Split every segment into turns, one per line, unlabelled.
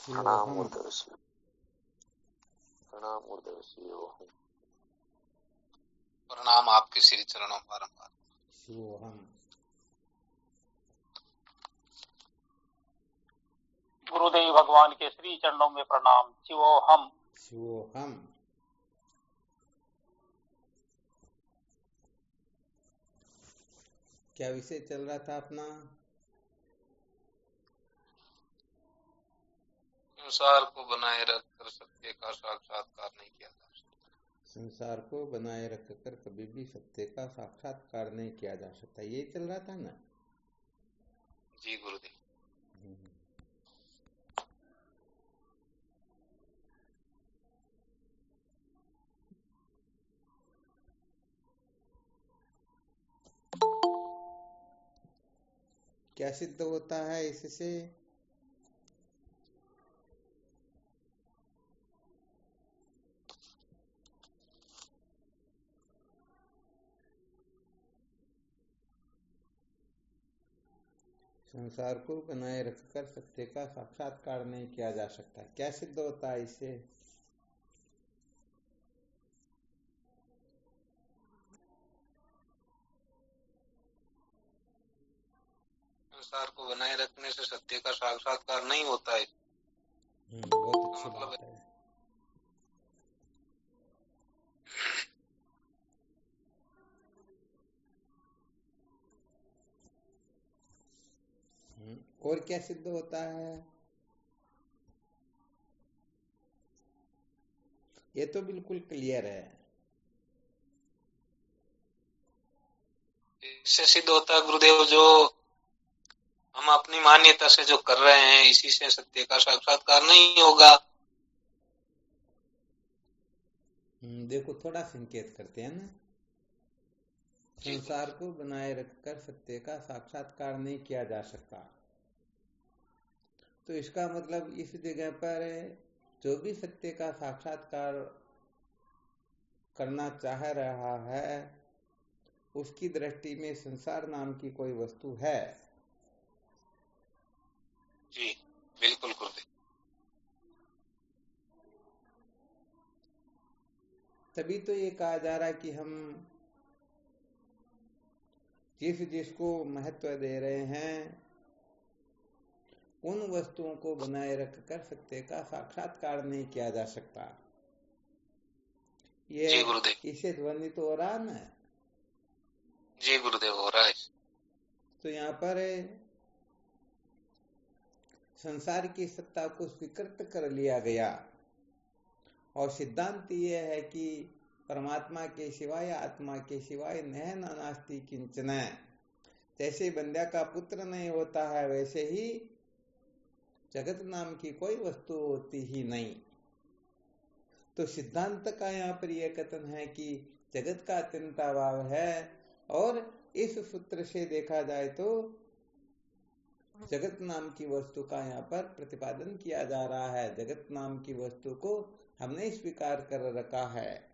प्रणाम
शिवोहम।
ऊर्ध्वशी, प्रणाम ऊर्ध्वशी ओहम।
प्रणाम आपके श्री चरणों बारंबार।
शिवोहम।
गुरुदेव भगवान के श्री चरणों में प्रणाम। शिवोहम।
शिवोहम। क्या विषय चल रहा था अपना?
संसार को बनाए रखकर सत्य का साक्षात्कार नहीं किया जा सकता।
संसार को बनाए रखकर कभी भी सत्य का साक्षात्कार नहीं किया जा सकता, ये चल रहा था ना?
जी गुरुदेव।
क्या सिद्ध होता है इससे? संसार को बनाए रखकर सत्य का साक्षात्कार नहीं किया जा सकता, क्या सिद्ध होता है इससे?
संसार को बनाए रखने से सत्य का साक्षात्कार नहीं होता है।
बहुत अच्छी बात है। और क्या सिद्ध होता है? ये तो बिल्कुल क्लियर है।
इससे सिद्ध होता है गुरुदेव, जो हम अपनी मान्यता से जो कर रहे हैं इसी से सत्य का साक्षात्कार नहीं होगा।
देखो थोड़ा संकेत करते हैं ना। संसार को बनाए रखकर सत्य का साक्षात्कार नहीं किया जा सकता, तो इसका मतलब इस जगह पर जो भी सत्य का साक्षात्कार करना चाह रहा है उसकी दृष्टि में संसार नाम की कोई वस्तु है।
जी बिल्कुल गुरुदेव।
तभी तो ये कहा जा रहा है कि हम जिसको महत्व दे रहे हैं उन वस्तुओं को बनाए रखकर सत्य का साक्षात्कार नहीं किया जा सकता। ये इसे ध्वनि तो हो रहा है ना?
जी गुरुदेव हो रहा है।
तो यहाँ पर संसार की सत्ता को स्वीकृत कर लिया गया और सिद्धांत यह है कि परमात्मा के सिवाय, आत्मा के सिवाय नह नास्ति किंचन। जैसे बंध्या का पुत्र नहीं होता है वैसे ही जगत नाम की कोई वस्तु होती ही नहीं। तो सिद्धांत का यहाँ पर यह कथन है कि जगत का अत्यंताभाव है और इस सूत्र से देखा जाए तो जगत नाम की वस्तु का यहाँ पर प्रतिपादन किया जा रहा है। जगत नाम की वस्तु को हमने स्वीकार कर रखा है।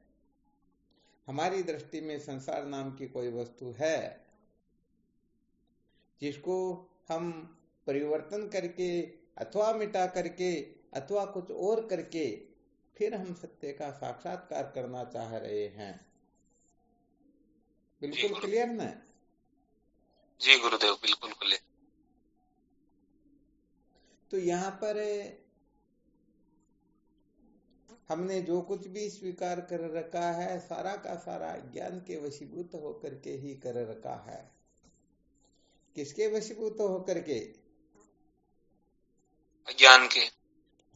हमारी दृष्टि में संसार नाम की कोई वस्तु है जिसको हम परिवर्तन करके अथवा मिटा करके अथवा कुछ और करके फिर हम सत्य का साक्षात्कार करना चाह रहे हैं। बिल्कुल क्लियर ना?
जी गुरुदेव बिल्कुल क्लियर।
तो यहाँ पर हमने जो कुछ भी स्वीकार कर रखा है सारा का सारा ज्ञान के वशीभूत होकर के ही कर रखा है। किसके वशीभूत होकर के?
अज्ञान के।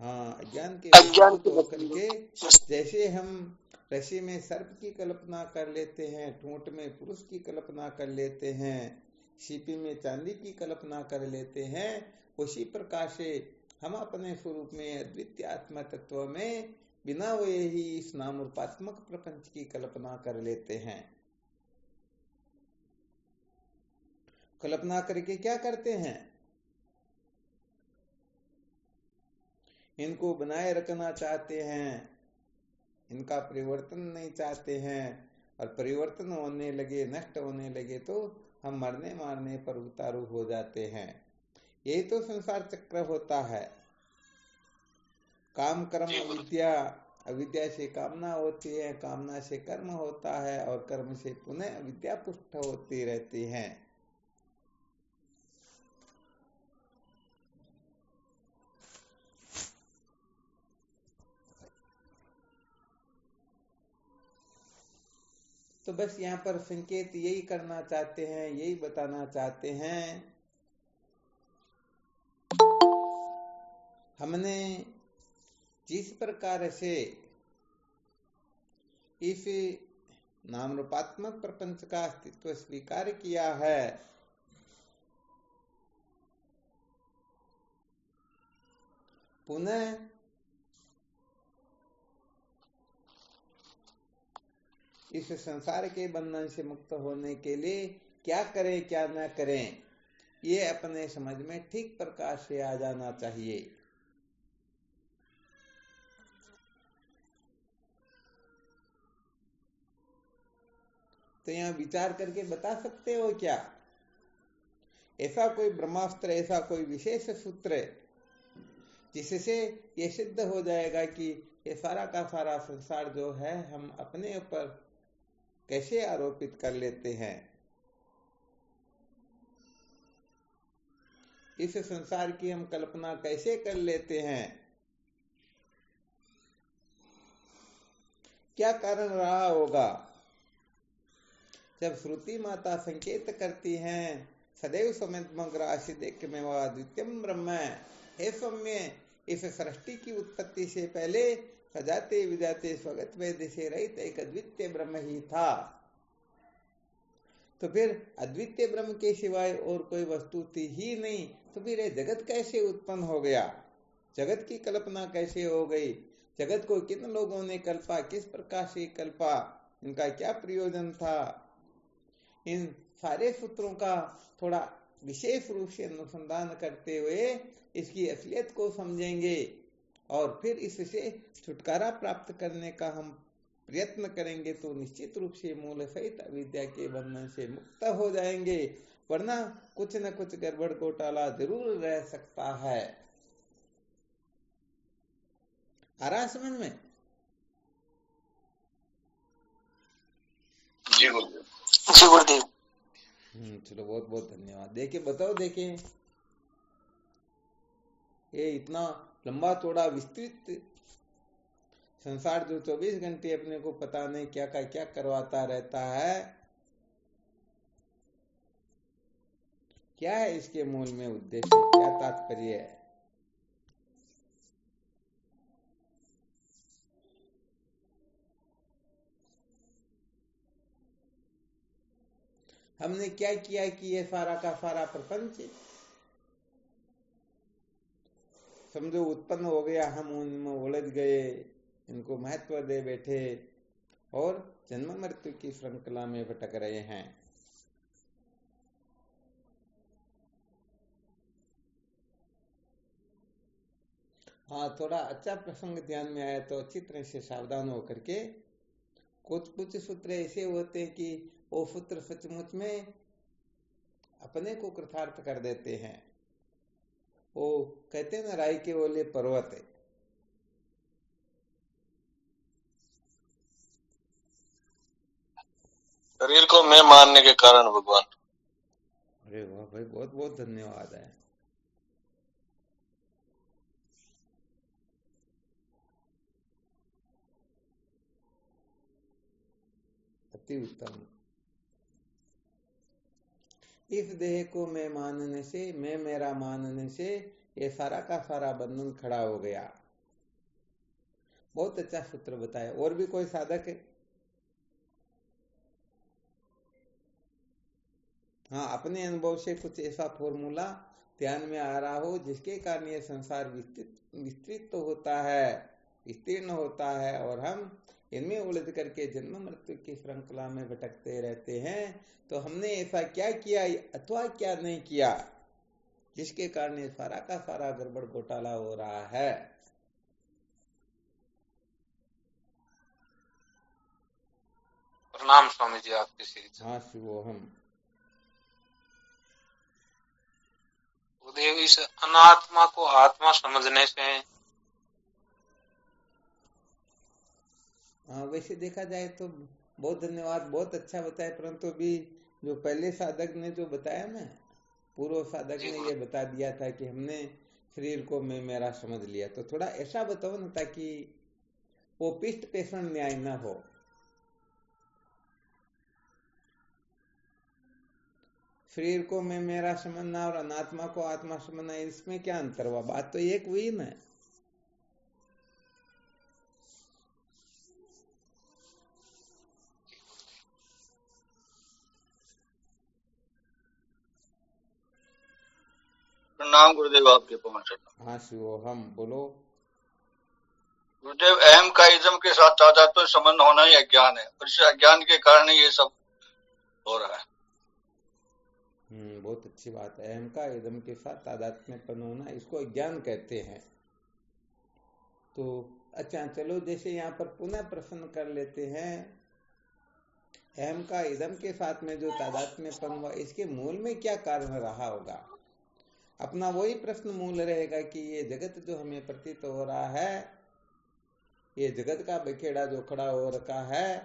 हाँ, अज्ञान के वशीभूत होकर के। जैसे हम रस्सी में सर्प की कल्पना कर लेते हैं, ठूंठ में पुरुष की कल्पना कर लेते हैं, सीपी में चांदी की कल्पना कर लेते हैं, उसी प्रकार से हम अपने स्वरूप में अद्वितीय आत्मा तत्व में बिना हुए ही इस नाम रूपात्मक प्रपंच की कल्पना कर लेते हैं। कल्पना करके क्या करते हैं? इनको बनाए रखना चाहते हैं, इनका परिवर्तन नहीं चाहते हैं, और परिवर्तन होने लगे, नष्ट होने लगे तो हम मरने मारने पर उतारू हो जाते हैं। यही तो संसार चक्र होता है। काम कर्म
जी गुरु।
अविद्या, अविद्या से कामना होती है, कामना से कर्म होता है और कर्म से पुनः अविद्या पुष्ट होती रहती है। तो बस यहाँ पर संकेत यही करना चाहते हैं, यही बताना चाहते हैं, हमने जिस प्रकार से इस नाम रूपात्मक प्रपंच का अस्तित्व स्वीकार किया है, पुनः इस संसार के बंधन से मुक्त होने के लिए क्या करें क्या न करें, ये अपने समझ में ठीक प्रकार से आ जाना चाहिए। तो यहाँ विचार करके बता सकते हो क्या, ऐसा कोई ब्रह्मास्त्र, ऐसा कोई विशेष सूत्र जिससे ये सिद्ध हो जाएगा कि ये सारा का सारा संसार जो है हम अपने ऊपर कैसे आरोपित कर लेते हैं, इस संसार की हम कल्पना कैसे कर लेते हैं, क्या कारण रहा होगा। जब श्रुति माता संकेत करती हैं सदैव सौम्यग्रासिदेकमेवा द्वितीयम ब्रह्म, हे सौम्य, इस सृष्टि की उत्पत्ति से पहले सजाते विजाते स्वगत वेद से रहित एक अद्वितीय ब्रह्म ही था। तो फिर अद्वितीय ब्रह्म के सिवाय और कोई वस्तु थी ही नहीं, तो फिर ये जगत कैसे उत्पन्न हो गया, जगत की कल्पना कैसे हो गई, जगत को किन लोगों ने कल्पा, किस प्रकार से कल्पा, इनका क्या प्रयोजन था, इन सारे सूत्रों का थोड़ा विशेष रूप से अनुसंधान करते हुए इसकी असलियत को समझेंगे और फिर इससे छुटकारा प्राप्त करने का हम प्रयत्न करेंगे, तो निश्चित रूप से मूल सहित अविद्या के बंधन से मुक्त हो जाएंगे, वरना कुछ न कुछ गड़बड़ घोटाला जरूर रह सकता है। आ रहा समझ में?
जी गुरुदेव। जी गुरुदेव।
चलो बहुत बहुत धन्यवाद। देखे बताओ, देखे ये इतना लंबा चौड़ा विस्तृत संसार जो 24 घंटे अपने को पता नहीं क्या का क्या करवाता रहता है, क्या है इसके मूल में उद्देश्य, क्या तात्पर्य है। हमने क्या किया कि ये सारा का सारा प्रपंच समझो उत्पन्न हो गया, हम उनमें उलझ गए, इनको महत्व दे बैठे और जन्म मृत्यु की श्रृंखला में भटक रहे हैं। हाँ, थोड़ा अच्छा प्रसंग ध्यान में आया तो अच्छी तरह से सावधान होकर के, कुछ सूत्र ऐसे होते हैं कि वो सूत्र सचमुच में अपने को कृतार्थ कर देते हैं। वो कहते हैं ना, राई के ओले पर्वत है,
शरीर को मैं मानने के कारण भगवान।
अरे वाह भाई, बहुत बहुत धन्यवाद है। अति उत्तम। इस देह को मैं मानने से, मैं मेरा मानने से ये सारा का सारा बंधन खड़ा हो गया। बहुत अच्छा सूत्र बताया। और भी कोई साधक है? हाँ, अपने अनुभव से कुछ ऐसा फॉर्मूला ध्यान में आ रहा हो जिसके कारण ये संसार विस्तृत तो होता है, विस्तीर्ण होता है और हम इनमें उलझ करके जन्म मृत्यु की श्रृंखला में भटकते रहते हैं। तो हमने ऐसा क्या किया अथवा क्या नहीं किया जिसके कारण ये सारा का सारा गड़बड़ घोटाला हो रहा है।
प्रणाम स्वामी जी आपके श्री।
हाँ शिवोहम।
गुरुदेव, इस अनात्मा को आत्मा समझने से
हाँ, वैसे देखा जाए तो बहुत धन्यवाद, बहुत अच्छा बताया, परंतु अभी जो पहले साधक ने जो बताया ना, पूर्व साधक
जी
ने ये
गुरु।
बता दिया था कि हमने शरीर को मैं मेरा समझ लिया, तो थोड़ा ऐसा बताओ ना ताकि वो पिष्ट पेषण न्याय न हो। शरीर को मैं मेरा समझना और अनात्मा को आत्मा समझना, इसमें क्या अंतर हुआ? बात तो एक हुई ना।
प्रणाम गुरुदेव, आपके पहुंच।
हाँ शिवो, हम बोलो।
गुरुदेव, अहम का इज्म के साथ तादात्म्य संबंध होना ही अज्ञान है, और इस अज्ञान के कारण ये सब हो रहा है।
बहुत अच्छी बात है। अहम का इदम के साथ तादात्म्यपन होना, इसको अज्ञान कहते हैं। तो अच्छा, चलो जैसे यहाँ पर पुनः प्रश्न कर लेते हैं, अहम का इदम के साथ में जो तादात्म्यपन हुआ, इसके मूल में क्या कारण रहा होगा? अपना वही प्रश्न मूल रहेगा कि ये जगत जो हमें प्रतीत हो रहा है, ये जगत का बखेड़ा जो खड़ा हो रखा है,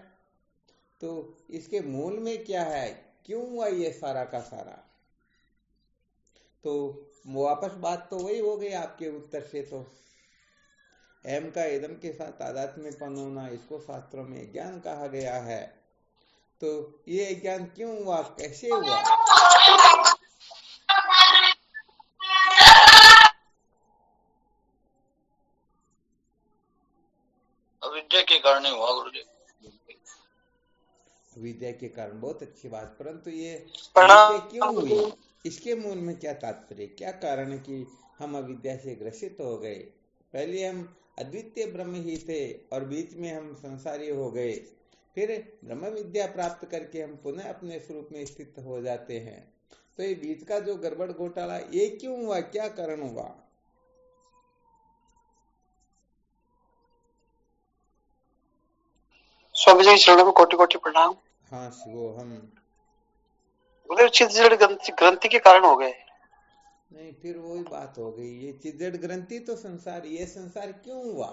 तो इसके मूल में क्या है, क्यों हुआ ये सारा का सारा? तो वापस बात तो वही हो गई आपके उत्तर से। तो अहम का इदम के साथ तादात्म्यपन होना, इसको शास्त्रों में ज्ञान कहा गया है। तो ये ज्ञान क्यों हुआ, कैसे हुआ?
अविद्या के कारण ही हुआ गुरुदेव।
विद्या के कारण, बहुत अच्छी बात, परंतु ये
प्रणाम
विद्या क्यों हुई, इसके मूल में क्या तात्पर्य, क्या कारण है कि हम अविद्या से ग्रसित हो गए? पहले हम अद्वितीय ब्रह्म ही थे और बीच में हम संसारी हो गए, फिर ब्रह्म विद्या प्राप्त करके हम पुनः अपने स्वरूप में स्थित हो जाते हैं। तो ये बीच का जो गड़बड़ घोटाला, ये क्यों हुआ, क्या कारण हुआ?
स्वामी जी चरणों में कोटि कोटि प्रणाम।
हाँ शिवो, हम
गुरुदेव चित्त ग्रंथि के कारण हो गए।
नहीं, फिर वही बात हो गई, ये चिज्जड़ ग्रंथि तो संसार, ये संसार क्यों हुआ?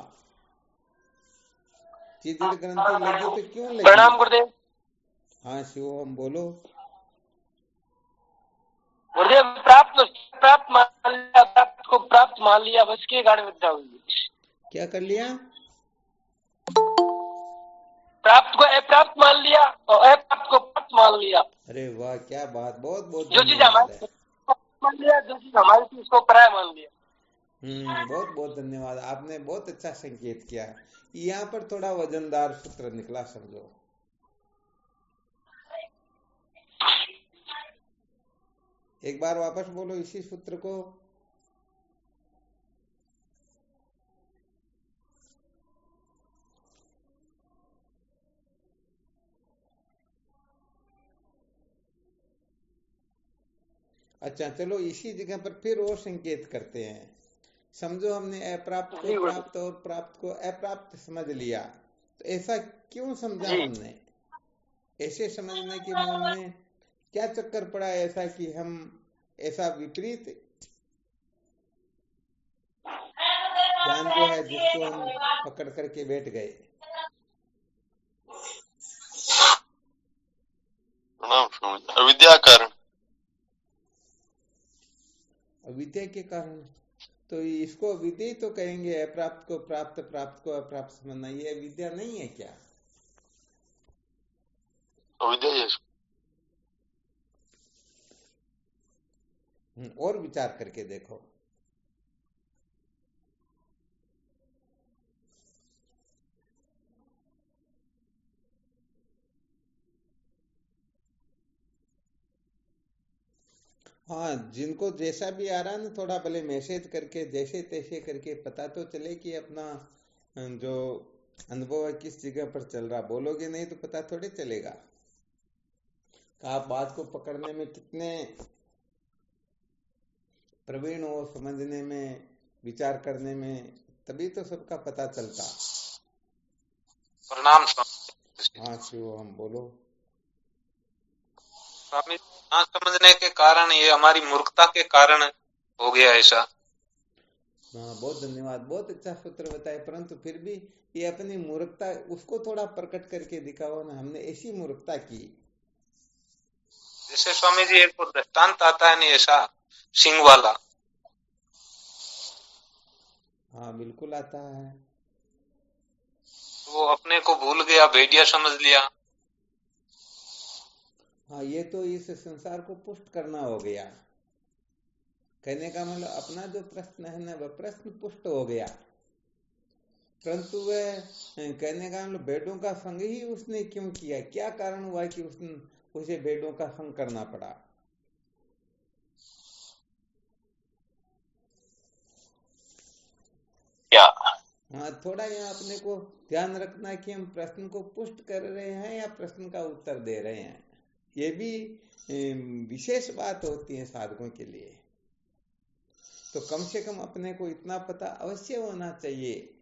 चिज्जड़ ग्रंथि लगी तो क्यों लगी?
प्रणाम गुरुदेव।
हाँ शिवो, हम बोलो।
गुरुदेव प्राप्त मान लिया, प्राप्त को प्राप्त मान लिया, बस के कारण विद्या हुई।
क्या कर लिया?
प्राप्त को अप्राप्त मान लिया और अप्राप्त को प्राप्त मान लिया।
अरे वाह, क्या बात, बहुत बहुत
जो चीज
धन्यवाद है।
हमारी मान लिया, जो चीज हमारी थी उसको पराया मान लिया।
बहुत बहुत धन्यवाद, आपने बहुत अच्छा संकेत किया। यहाँ पर थोड़ा वजनदार सूत्र निकला, समझो। एक बार वापस बोलो इसी सूत्र को। अच्छा चलो, इसी जगह पर फिर और संकेत करते हैं। समझो हमने अप्राप्त को प्राप्त और प्राप्त को अप्राप्त समझ लिया, तो ऐसा क्यों समझा हमने? ऐसे समझने के मूल में क्या चक्कर पड़ा ऐसा कि हम ऐसा विपरीत ज्ञान जो है जिसको हम पकड़ करके बैठ गए?
अविद्या कारण।
अविद्या के कारण। तो इसको विद्या तो कहेंगे, अप्राप्त को प्राप्त, प्राप्त को अप्राप्त समझना, ये विद्या नहीं है क्या?
अविद्या
और विचार करके देखो। हाँ, जिनको जैसा भी आ रहा है ना, थोड़ा भले मैसेज करके जैसे तैसे करके पता तो चले कि अपना जो अनुभव है किस जगह पर चल रहा। बोलोगे नहीं तो पता थोड़े चलेगा। आप बात को पकड़ने में कितने प्रवीण हो, समझने में, विचार करने में, तभी तो सबका पता चलता।
प्रणाम स्वामी।
हाँ शिव, हम बोलो।
स्वामी, ना समझने के कारण, ये हमारी मूर्खता के कारण हो गया ऐसा।
हाँ, बहुत धन्यवाद, बहुत अच्छा सूत्र बताए। परंतु फिर भी ये अपनी मूर्खता उसको थोड़ा प्रकट करके दिखाओ ना, हमने ऐसी मूर्खता की।
जैसे स्वामी जी एक दृष्टांत आता है नहीं ऐसा, सिंह वाला।
हाँ बिल्कुल आता है।
वो अपने को भूल गया, भेड़िया समझ लिया।
हाँ, ये तो इस संसार को पुष्ट करना हो गया। कहने का मतलब अपना जो प्रश्न है ना, वह प्रश्न पुष्ट हो गया। परंतु वह कहने का मतलब भेड़ों का संग ही उसने क्यों किया, क्या कारण हुआ कि उसने उसे भेड़ों का संग करना पड़ा।
क्या
हाँ, थोड़ा यहाँ अपने को ध्यान रखना कि हम प्रश्न को पुष्ट कर रहे हैं या प्रश्न का उत्तर दे रहे हैं। ये भी विशेष बात होती है साधकों के लिए। तो कम से कम अपने को इतना पता अवश्य होना चाहिए,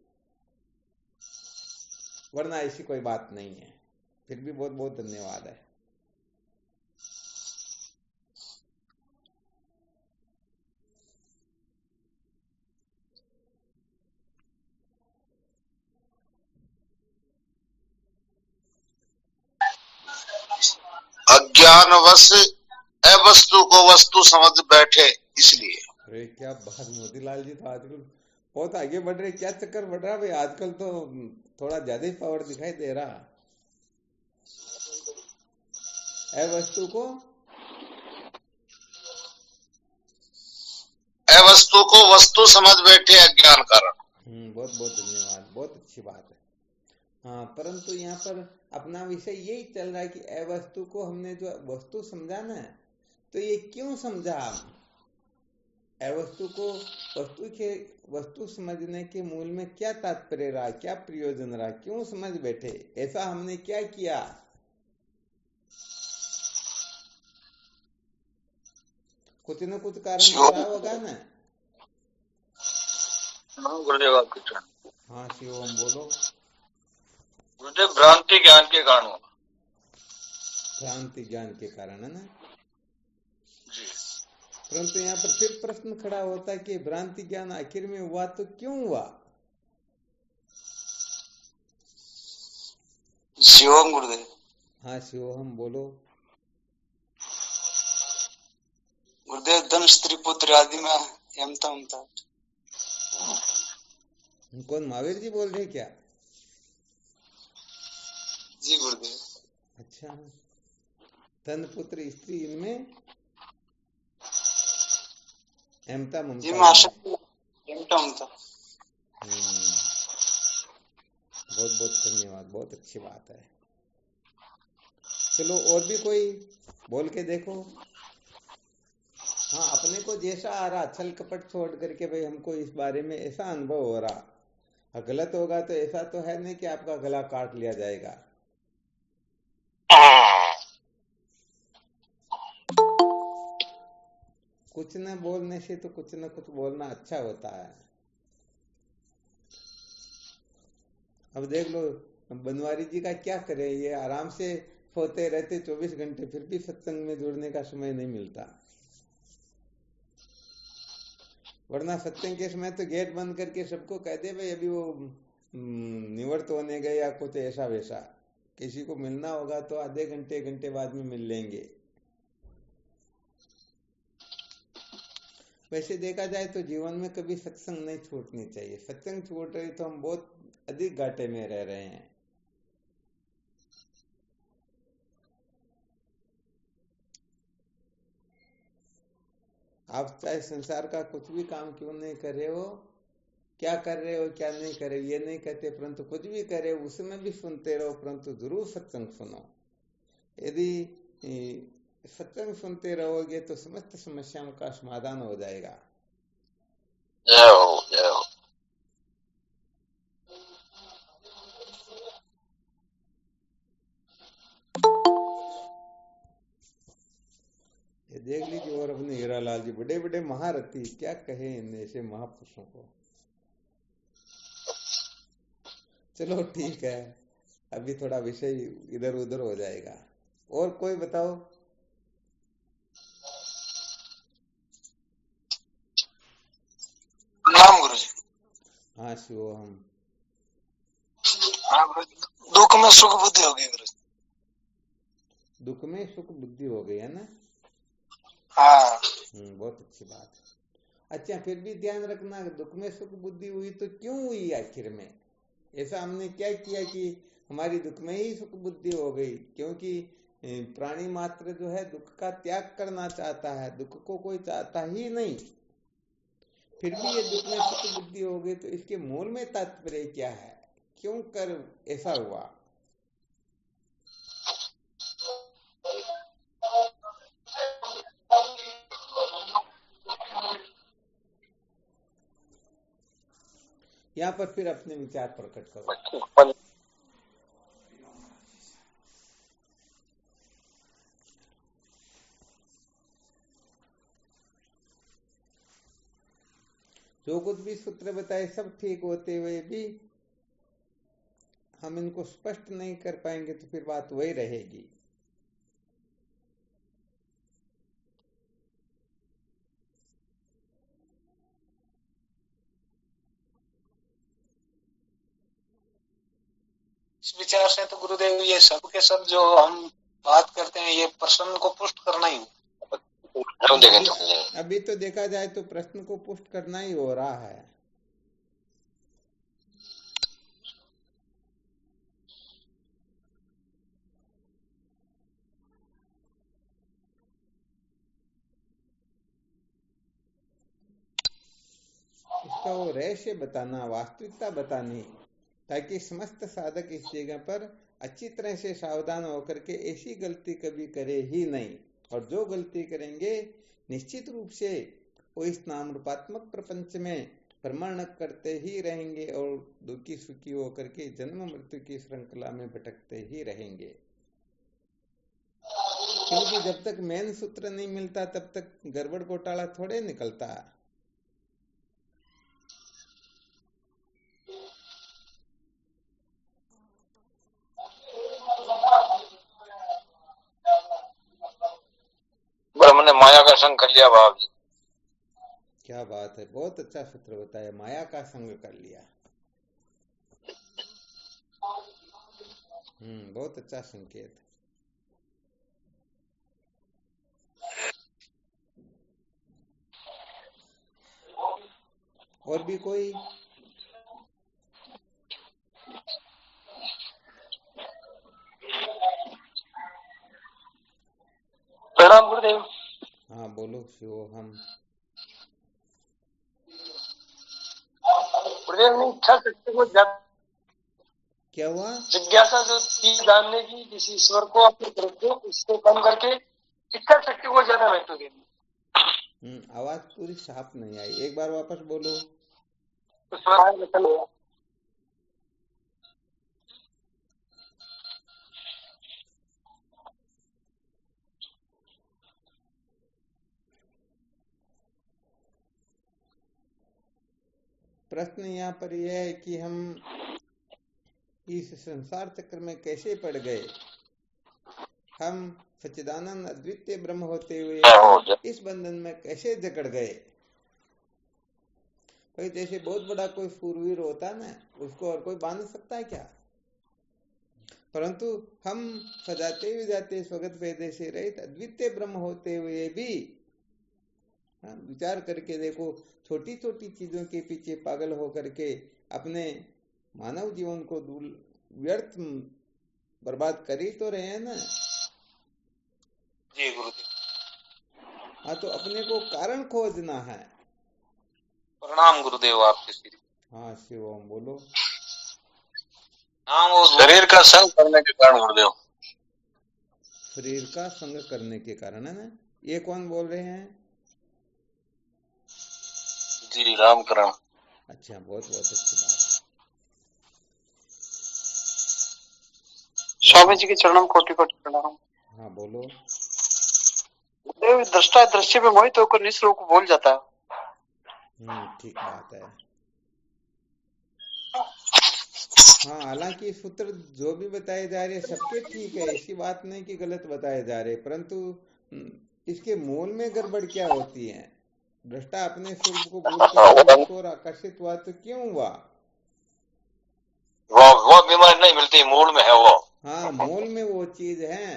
वरना ऐसी कोई बात नहीं है। फिर भी बहुत बहुत धन्यवाद है।
अज्ञानवश अवस्तु को वस्तु समझ बैठे, इसलिए।
अरे क्या बात, मोतीलाल जी तो आजकल बहुत आगे बढ़ रहे। क्या चक्कर बढ़ रहा भाई, आजकल तो थोड़ा ज्यादा ही पावर दिखाई दे रहा। अवस्तु को
अवस्तु को वस्तु समझ बैठे अज्ञान कारण।
बहुत बहुत धन्यवाद, बहुत अच्छी बात है। हाँ, परंतु यहाँ पर अपना विषय यही चल रहा है कि अवस्तु को हमने जो वस्तु समझा ना, तो ये क्यों समझा। अवस्तु को वस्तु समझने के मूल में क्या तात्पर्य रहा, क्या प्रयोजन रहा, क्यों समझ बैठे, ऐसा हमने क्या किया। कुछ न कुछ कारण तो रहा होगा ना।
गुरुदेव आपके चरण।
हाँ शिवम बोलो।
गुरुदेव भ्रांति ज्ञान के कारण होगा।
भ्रांति ज्ञान के कारण है ना
जी।
परंतु यहाँ पर फिर प्रश्न खड़ा होता है कि भ्रांति ज्ञान आखिर में हुआ तो क्यों हुआ।
शिवम गुरुदेव।
हाँ शिवम बोलो।
गुरुदेव धन स्त्री पुत्र आदि में यमता उमता।
कौन, महावीर जी बोल रहे क्या।
जी गुरुदेव।
अच्छा, धन पुत्र स्त्री इनमें एमता ममता बहुत बहुत धन्यवाद, बहुत अच्छी बात है। चलो और भी कोई बोल के देखो। हाँ, अपने को जैसा आ रहा छल कपट छोड़ करके, भाई हमको इस बारे में ऐसा अनुभव हो रहा। गलत होगा तो ऐसा तो है नहीं कि आपका गला काट लिया जाएगा। कुछ न बोलने से तो कुछ न कुछ बोलना अच्छा होता है। अब देख लो बनवारी जी का क्या करे, ये आराम से सोते रहते 24 घंटे, फिर भी सत्संग में जुड़ने का समय नहीं मिलता। वरना सत्संग के समय तो गेट बंद करके सबको कह दे भाई अभी वो निवृत्त होने गए या कुछ ऐसा वैसा। किसी को मिलना होगा तो आधे घंटे घंटे बाद में मिल लेंगे। वैसे देखा जाए तो जीवन में कभी सत्संग नहीं छूटनी चाहिए। सत्संग छूट रही तो हम बहुत अधिक घाटे में रह रहे हैं। आप चाहे संसार का कुछ भी काम क्यों नहीं कर रहे हो, क्या कर रहे हो क्या नहीं कर रहे हो ये नहीं कहते, परंतु कुछ भी करे उसमें भी सुनते रहो, परंतु जरूर सत्संग सुनो। यदि सत्संग सुनते रहोगे तो समस्त समस्याओं का समाधान हो जाएगा।
जय हो, जय हो।
ये देख लीजिए, और अपने हीरालाल जी बड़े बड़े महारथी, क्या कहे इन ऐसे महापुरुषों को। चलो ठीक है, अभी थोड़ा विषय इधर उधर हो जाएगा। और कोई बताओ।
नाम गुरु जी।
हाँ शिवोहम।
हाँ गुरु जी, दुख में सुख बुद्धि होगी गुरु जी।
दुख में सुख बुद्धि हो गई है ना।
हाँ
बहुत अच्छी बात है। अच्छा, फिर भी ध्यान रखना, दुख में सुख बुद्धि हुई तो क्यों हुई आखिर में? ऐसा हमने क्या किया कि हमारी दुख में ही सुख बुद्धि हो गई? क्योंकि प्राणी मात्र जो है दुख का त्याग करना चाहता है, दुख को कोई चाहता ही नहीं। फिर भी ये दुख में सुख बुद्धि हो गई, तो इसके मूल में तात्पर्य क्या है? क्यों कर ऐसा हुआ? यहाँ पर फिर अपने विचार प्रकट करो। जो कुछ भी सूत्र बताए सब ठीक होते हुए भी हम इनको स्पष्ट नहीं कर पाएंगे तो फिर बात वही रहेगी।
इस विचार से तो गुरुदेव ये सब के सब जो हम बात करते हैं ये प्रश्न को पुष्ट करना ही
अभी तो देखा जाए तो प्रश्न को पुष्ट करना ही हो रहा है। इसका वो रहस्य बताना, वास्तविकता बतानी, ताकि समस्त साधक इस जगह पर अच्छी तरह से सावधान होकर के ऐसी गलती कभी करे ही नहीं। और जो गलती करेंगे निश्चित रूप से वो इस नाम रूपात्मक प्रपंच में प्रमाण करते ही रहेंगे और दुखी सुखी होकर के जन्म मृत्यु की श्रृंखला में भटकते ही रहेंगे। क्योंकि जब तक मेन सूत्र नहीं मिलता तब तक गड़बड़ घोटाला थोड़े निकलता।
ब्रह्म ने माया का संग कर लिया बाप जी।
क्या बात है, बहुत अच्छा सूत्र बताया, माया का संग कर लिया। बहुत अच्छा संकेत। और भी कोई?
प्रणाम गुरुदेव।
हाँ बोलो शिवोहम।
गुरुदेव ने इच्छा शक्ति को
क्या हुआ?
जिज्ञासा जो थी जानने की किसी ईश्वर को अपने तरफ से, उसको कम करके इच्छा शक्ति को ज्यादा महत्व देनी।
आवाज पूरी साफ नहीं आई, एक बार वापस बोलो। प्रश्न यहाँ पर यह है कि हम इस संसार चक्र में कैसे पड़ गए। हम सच्चिदानंद अद्वितीय ब्रह्म होते हुए इस बंधन में कैसे जकड़ गए। कोई जैसे बहुत बड़ा कोई शूरवीर होता है ना, उसको और कोई बांध सकता है क्या? परंतु हम सजाते हुए जाते स्वगत भेदे से रहित अद्वितीय ब्रह्म होते हुए भी विचार करके देखो, छोटी छोटी चीजों के पीछे पागल होकर के अपने मानव जीवन को व्यर्थ बर्बाद कर ही तो रहे हैं ना।
जी गुरुदेव।
हाँ, तो अपने को कारण खोजना है।
प्रणाम गुरुदेव आपके श्री।
हाँ शिवम बोलो।
हाँ, वो
शरीर का संग करने के कारण गुरुदेव।
शरीर का संग करने के कारण है ना। ये कौन बोल रहे हैं?
जी रामकरण।
अच्छा, बहुत बहुत अच्छी बात है।
स्वामी जी के चरणों में कोटि कोटि प्रणाम।
हाँ बोलो।
देव दृष्टा दृश्य में मोहित होकर निश्चल को भूल जाता है।
ठीक बात है। हाँ, हालांकि सूत्र जो भी बताए जा रहे सबके ठीक है, ऐसी बात नहीं कि गलत बताए जा रहे, परंतु इसके मूल में गड़बड़ क्या होती है, दृष्टा अपने स्वरूप को भूल कर उसकी ओर आकर्षित हुआ तो क्यों हुआ?
वो बीमारी नहीं मिलती, मूल में है वो।
हाँ, मूल में वो चीज है।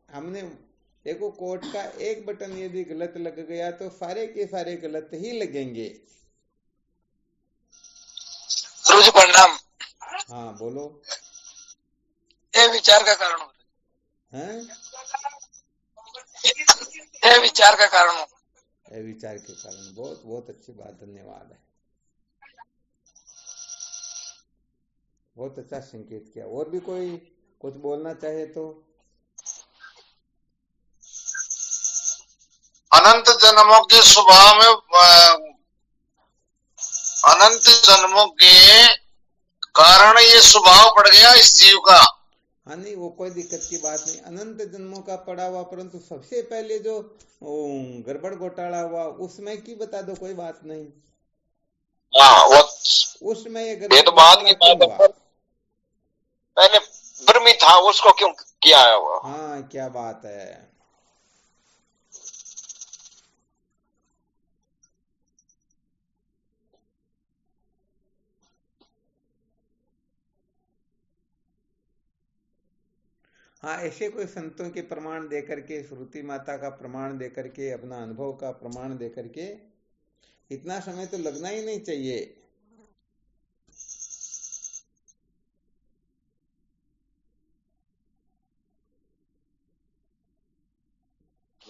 हमने देखो, कोर्ट का एक बटन यदि गलत लग गया तो सारे के सारे गलत ही लगेंगे।
गुरु जी प्रणाम।
हाँ बोलो।
ये विचार का कारण हो
हैं?
ये विचार का कारण हो।
ये विचार के कारण, बहुत बहुत अच्छी बात, धन्यवाद है। बहुत अच्छा संकेत किया। और भी कोई कुछ बोलना चाहे तो?
अनंत जन्मों के स्वभाव में, अनंत जन्मों के कारण ये स्वभाव पड़ गया इस जीव का।
हाँ नहीं, वो कोई दिक्कत की बात नहीं, अनंत जन्मों का पड़ा हुआ, परंतु सबसे पहले जो गड़बड़ घोटाला हुआ उसमें की बता दो, कोई बात नहीं।
हाँ, वो
उसमें ये
ये तो बाद की बात है, मैंने ब्रह्मी था उसको क्यों किया है वो।
हाँ, क्या बात है। हाँ, ऐसे कोई संतों के प्रमाण देकर के, श्रुति माता का प्रमाण देकर के, अपना अनुभव का प्रमाण देकर के, इतना समय तो लगना ही नहीं चाहिए।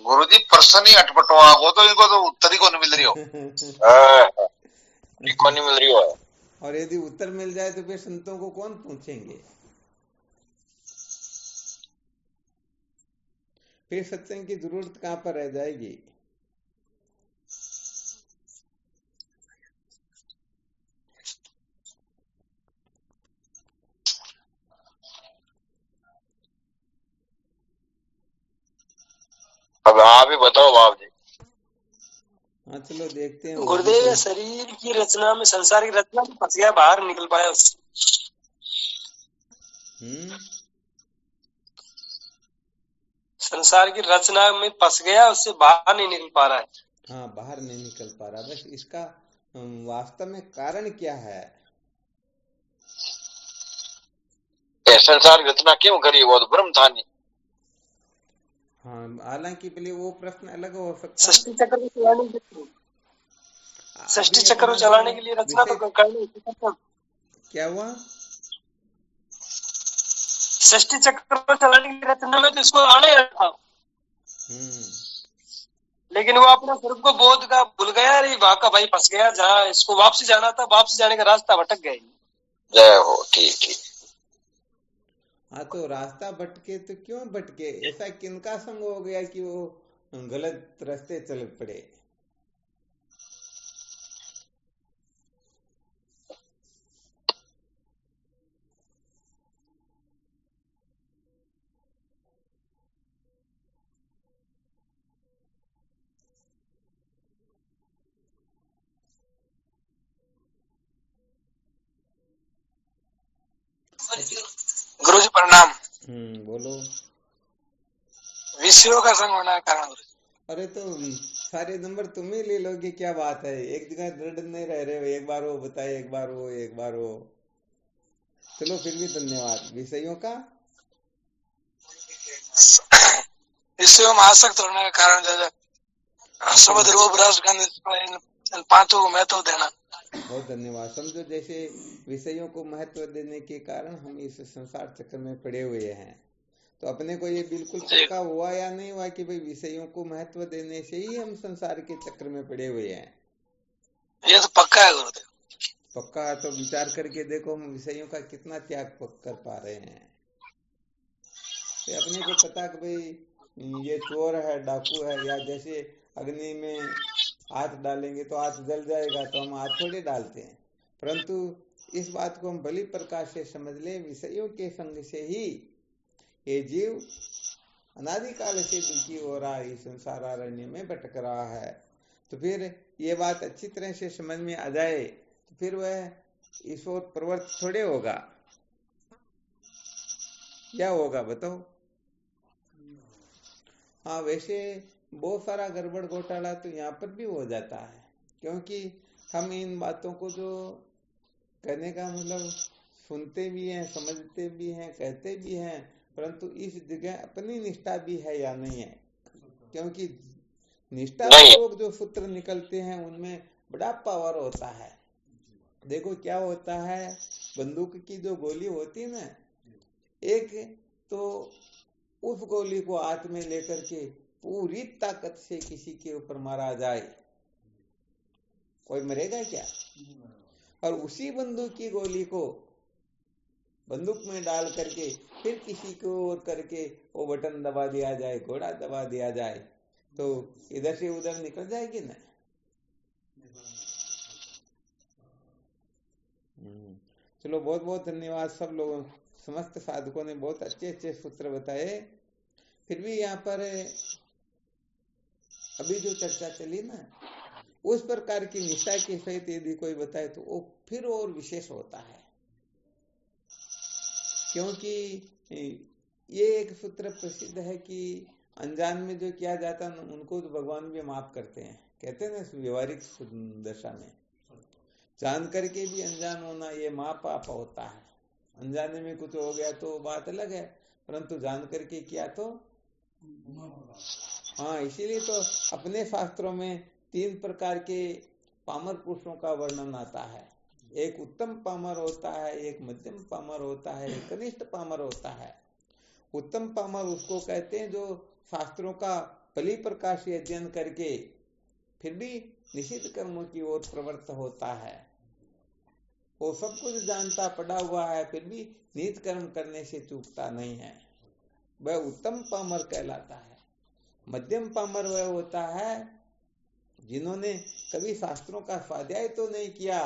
गुरुजी प्रश्न ही अटपटो, वो तो इनको तो उत्तर ही को नहीं मिल रही हो। को नहीं मिल रही हो।
और यदि उत्तर मिल जाए तो फिर संतों को कौन पूछेंगे? फिर सत्संग की जरूरत कहां पर रह जाएगी?
अब आप ही बताओ बाप जी।
हाँ चलो देखते हैं।
गुरुदेव, शरीर की रचना में, संसार की रचना में फंस गया, बाहर निकल पाया उससे। संसार की रचना में फंस गया, उससे बाहर नहीं निकल पा रहा है।
हाँ, बाहर नहीं निकल पा रहा। बस इसका वास्तव में कारण क्या है?
संसार की रचना क्यों करी, वो तो ब्रह्म था नहीं।
हाँ, हालांकि पहले वो प्रश्न अलग हो सकता है।
सृष्टि चक्र को चलाने के लिए, सृष्टि चक्र को चलाने के लिए रचना तो करनी।
क्या हुआ?
सृष्टि चक्र को चलाने की रचना में तो इसको आने था, लेकिन वो अपने स्वरूप को बोध का भूल गया, अरे वहां का भाई फंस गया, जहाँ इसको वापसी जाना था, वापसी जाने का रास्ता भटक गया।
जय हो, ठीक ठीक।
हाँ, तो रास्ता भटके तो क्यों भटके? ऐसा किनका संग हो गया कि वो गलत रास्ते चल पड़े?
गुरु जी प्रणाम।
बोलो।
विषयों का संग होना कारण।
अरे तो सारे नंबर तुम ही ले लोगे, क्या बात है? एक जगह दृढ़ नहीं रह रहे हो, एक बार वो बताए, एक बार वो, एक बार वो। चलो फिर भी धन्यवाद। विषयों का,
विषयों में आसक्त होने का कारण जैसे शब्द, रूप, रस, गंध, इन पांचों को महत्व देना।
बहुत धन्यवाद। समझो जैसे विषयों को महत्व देने के कारण हम इस संसार चक्र में पड़े हुए हैं, तो अपने को ये बिल्कुल पक्का हुआ या नहीं हुआ कि भाई विषयों को महत्व देने से ही हम संसार के चक्र में पड़े हुए हैं?
ये तो पक्का है गुरुदेव।
पक्का है तो विचार करके देखो, हम विषयों का कितना त्याग कर पा रहे हैं। तो अपने को पता कि भाई ये चोर है, डाकू है, या जैसे अग्नि में हाथ डालेंगे तो हाथ जल जाएगा, तो हम हाथ थोड़े डालते हैं। परंतु इस बात को हम बलि प्रकाश से समझ ले, विषयों के संग से ही ये जीव अनादिकाल से दुखी हो रहा है, इस संसार अरण्य में भटक रहा है। तो फिर ये बात अच्छी तरह से समझ में आ जाए तो फिर वह इस ओर प्रवृत्त थोड़े होगा। क्या होगा बताओ? हाँ, वैसे बहुत सारा गड़बड़ घोटाला तो यहाँ पर भी हो जाता है। क्योंकि हम इन बातों को जो कहने का मतलब सुनते भी हैं, समझते भी हैं, कहते भी हैं, परंतु इस जगह अपनी निष्ठा भी है या नहीं है। क्योंकि निष्ठा पूर्वक जो सूत्र निकलते हैं उनमें बड़ा पावर होता है। देखो क्या होता है, बंदूक की जो गोली होती है ना, एक तो उस गोली को हाथ में लेकर के पूरी ताकत से किसी के ऊपर मारा जाए, कोई मरेगा क्या? और उसी बंदूक की गोली को बंदूक में डाल करके फिर किसी को और करके वो बटन दबा दिया जाए, घोड़ा दबा दिया जाए, तो इधर से उधर निकल जाएगी ना। चलो, बहुत बहुत धन्यवाद सब लोगों, समस्त साधकों ने बहुत अच्छे अच्छे सूत्र बताए। फिर भी यहाँ पर अभी जो चर्चा चली ना, उस प्रकार की निष्ठा के सहित यदि कोई बताए तो वो फिर और विशेष होता है। क्योंकि ये एक सूत्र प्रसिद्ध है कि अनजान में जो किया जाता है उनको तो भगवान भी माफ करते हैं, कहते हैं ना व्यवहारिक दशा में। जान करके भी अनजान होना ये महापाप होता है। अनजाने में कुछ हो गया तो बात अलग है, परंतु जान करके किया तो हाँ। इसीलिए तो अपने शास्त्रों में 3 प्रकार के पामर पुरुषों का वर्णन आता है। एक उत्तम पामर होता है, एक मध्यम पामर होता है, एक कनिष्ठ पामर होता है। उत्तम पामर उसको कहते हैं जो शास्त्रों का भली प्रकार से अध्ययन करके फिर भी निषिद्ध कर्मों की ओर प्रवृत्त होता है। वो सब कुछ जानता पड़ा हुआ है, फिर भी नीच कर्म करने से चूकता नहीं है, वह उत्तम पामर कहलाता है। मध्यम पामर वह होता है जिन्होंने कभी शास्त्रों का स्वाध्याय तो नहीं किया,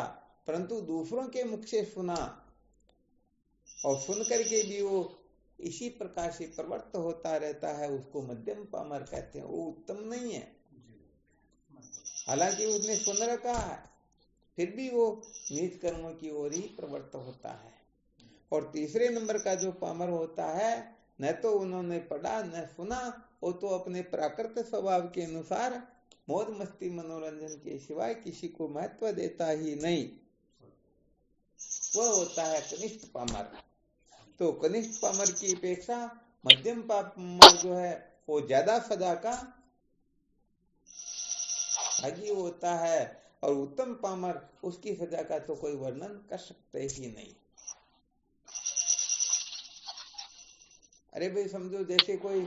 परंतु दूसरों के मुख से सुना और सुन करके भी वो इसी प्रकार से प्रवृत्त होता रहता है, उसको मध्यम पामर कहते हैं। वो उत्तम नहीं है, हालांकि उसने सुन रखा है, फिर भी वो नीच कर्मों की ओर ही प्रवृत्त होता है। और तीसरे नंबर का जो पामर होता है, न तो उन्होंने पढ़ा न सुना, वो तो अपने प्राकृत स्वभाव के अनुसार मौज मस्ती मनोरंजन के सिवाय किसी को महत्व देता ही नहीं, वह होता है कनिष्ठ पामर। तो कनिष्ठ पामर की अपेक्षा मध्यम पामर जो है वो ज्यादा सजा का भागी होता है, और उत्तम पामर उसकी सजा का तो कोई वर्णन कर सकते ही नहीं। अरे भाई समझो जैसे कोई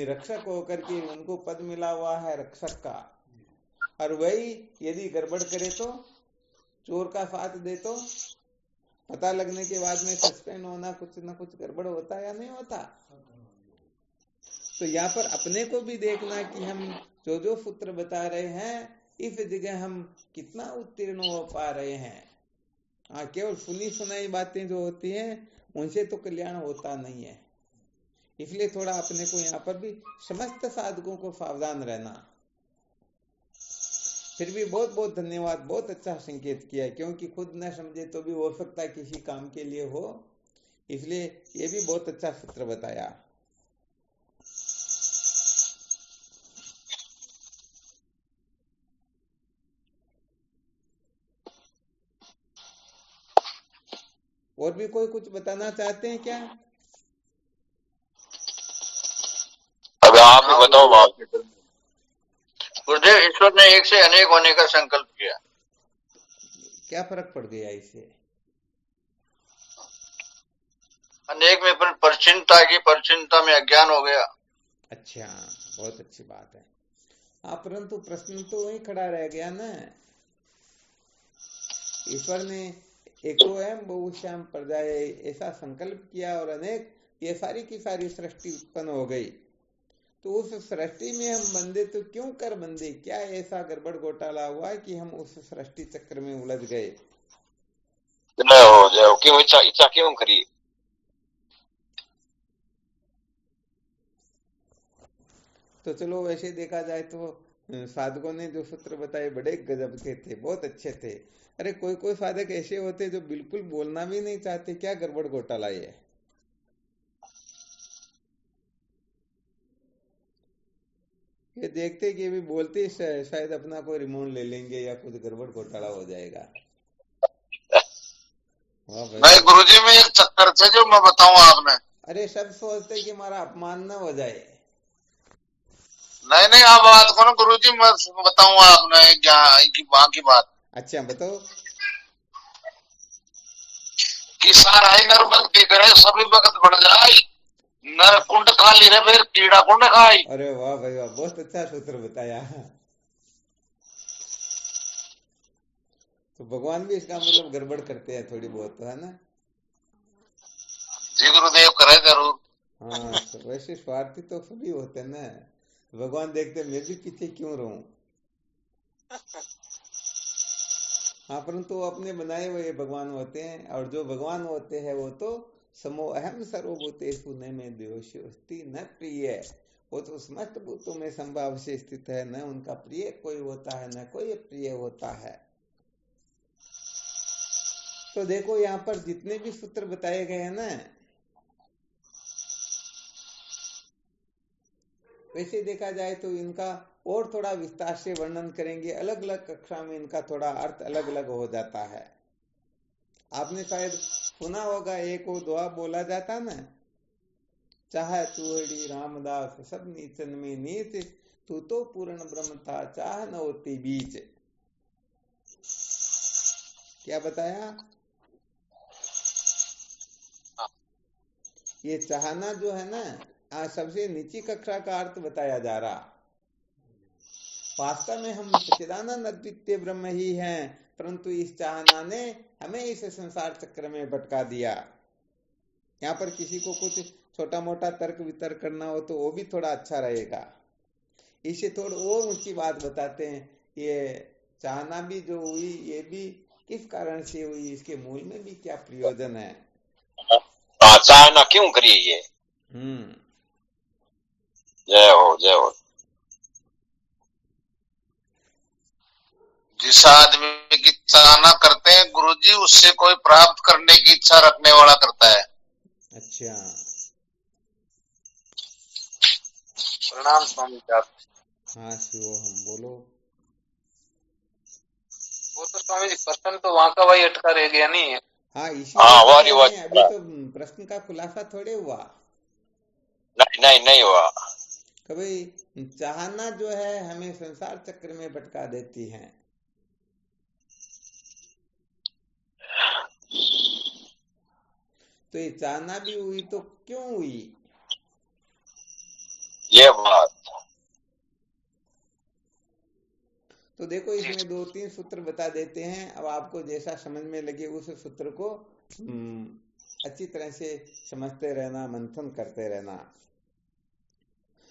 रक्षक होकर के उनको पद मिला हुआ है रक्षक का, और वही यदि गड़बड़ करे तो, चोर का साथ दे तो पता लगने के बाद में सस्पेंड होना, कुछ ना कुछ गड़बड़ होता या नहीं होता। तो यहाँ पर अपने को भी देखना कि हम जो जो सूत्र बता रहे हैं इस जगह हम कितना उत्तीर्ण हो पा रहे हैं। हाँ, केवल सुनी सुनाई बातें जो होती हैं उनसे तो कल्याण होता नहीं है। इसलिए थोड़ा अपने को यहाँ पर भी समस्त साधकों को सावधान रहना। फिर भी बहुत बहुत धन्यवाद, बहुत अच्छा संकेत किया, क्योंकि खुद न समझे तो भी हो सकता है किसी काम के लिए हो, इसलिए ये भी बहुत अच्छा सूत्र बताया। और भी कोई कुछ बताना चाहते हैं क्या?
अब आप ही बताओ बाप।
गुरुदेव, ईश्वर ने एक से अनेक होने का संकल्प किया,
क्या फर्क पड़ गया इससे?
अनेक में परिचिनता की, परिचिनता में अज्ञान हो गया।
अच्छा, बहुत अच्छी बात है। हाँ, परंतु प्रश्न तो वही खड़ा रह गया ना। ईश्वर ने एको एवं बहुश्याम प्रजाए ऐसा संकल्प किया और अनेक, ये सारी की सारी सृष्टि उत्पन्न हो गई, तो उस सृष्टि में हम बंदे तो क्यों कर बंदे? क्या ऐसा गड़बड़ घोटाला हुआ कि हम उस सृष्टि चक्र में उलझ गए?
हो जाओ, क्यों इच्छा क्यों करी?
तो चलो, वैसे देखा जाए तो साधकों ने जो सूत्र बताए बड़े गजब के थे, बहुत अच्छे थे। अरे कोई कोई साधक ऐसे होते जो बिल्कुल बोलना भी नहीं चाहते, क्या गड़बड़ घोटाला ये। ये देखते कि अभी बोलते शायद अपना कोई रिमोट ले लेंगे या कुछ गड़बड़ घोटाला हो जाएगा। वाह भाई।
नहीं गुरुजी, में एक चक्कर थे जो मैं बताऊं आपने।
अरे सब सोचते कि हमारा अपमान न हो जाए।
नहीं आप बात करो गुरुजी, मैं बताऊं आपने वहां की बात।
अच्छा बताओ।
कि सारा ही नर भक्ति करे सभी भगत बढ़ जाए, नर कुंड खाली रहे फिर कीड़ा कुंड खाई।
अरे वाह भाई वाह, बहुत अच्छा सूत्र बताया। तो भगवान भी इसका मतलब गड़बड़ करते हैं थोड़ी बहुत, तो है ना।
जी गुरुदेव, करे जरूर।
हाँ, वैसे स्वार्थी तो सभी होते हैं ना। भगवान देखते मैं भी पीछे क्यों रहूं। हाँ, परंतु वो अपने बनाए हुए भगवान होते हैं, और जो भगवान होते हैं वो तो समो अहम सर्वभूतेषु न मे द्वेषोऽस्ति न प्रिय। वो तो समस्त भूतों में संभाव से स्थित है, न उनका प्रिय कोई होता है न कोई प्रिय होता है। तो देखो यहाँ पर जितने भी सूत्र बताए गए हैं ना, वैसे देखा जाए तो इनका और थोड़ा विस्तार से वर्णन करेंगे, अलग अलग कक्षा में इनका थोड़ा अर्थ अलग अलग हो जाता है। आपने शायद सुना होगा, एक वो दुआ बोला जाता ना, चाह चूहड़ी रामदास सब नीचन में नीच, तू तो पूर्ण ब्रह्म था चाह न होती बीच। क्या बताया? ये चाहना जो है ना, आज सबसे नीची कक्षा का अर्थ बताया जा रहा। वास्तव में हम सच्चिदानंद अद्वितीय ब्रह्म ही हैं, परंतु इस चाहना ने हमें इस संसार चक्र में भटका दिया। यहाँ पर किसी को कुछ छोटा मोटा तर्क वितर्क करना हो तो वो भी थोड़ा अच्छा रहेगा। इसे थोड़ा और ऊंची बात बताते हैं, ये चाहना भी जो हुई ये भी किस कारण से हुई, इसके मूल में भी क्या प्रयोजन है।
चाहना क्यों करी ये। जय हो जय हो। जिस आदमी की चाहना करते हैं गुरुजी, उससे कोई प्राप्त करने की इच्छा रखने वाला करता है।
अच्छा,
प्रणाम स्वामी जी। आप
हाँ शिवोहम बोलो।
वो तो स्वामी जी प्रश्न तो वहां का वही अटका रह गया नहीं है।
हाँ, इसीलिए अभी तो प्रश्न का खुलासा थोड़े हुआ।
नहीं हुआ।
कभी चाहना जो है हमें संसार चक्र में भटका देती है। तो ये चाहना भी हुई तो क्यों हुई,
ये बात।
तो देखो इसमें 2-3 सूत्र बता देते हैं। अब आपको जैसा समझ में लगे उस सूत्र को अच्छी तरह से समझते रहना, मंथन करते रहना।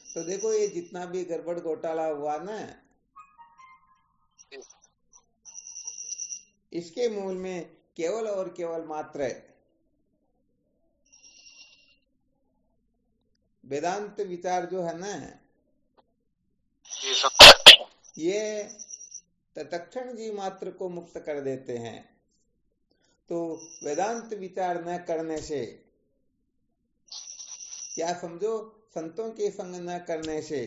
तो देखो ये जितना भी गड़बड़ घोटाला हुआ ना, इसके मूल में केवल और केवल मात्र वेदांत विचार जो है ना, ये तत्क्षण जीव मात्र को मुक्त कर देते हैं। तो वेदांत विचार न करने से, या समझो संतों के संग न करने से,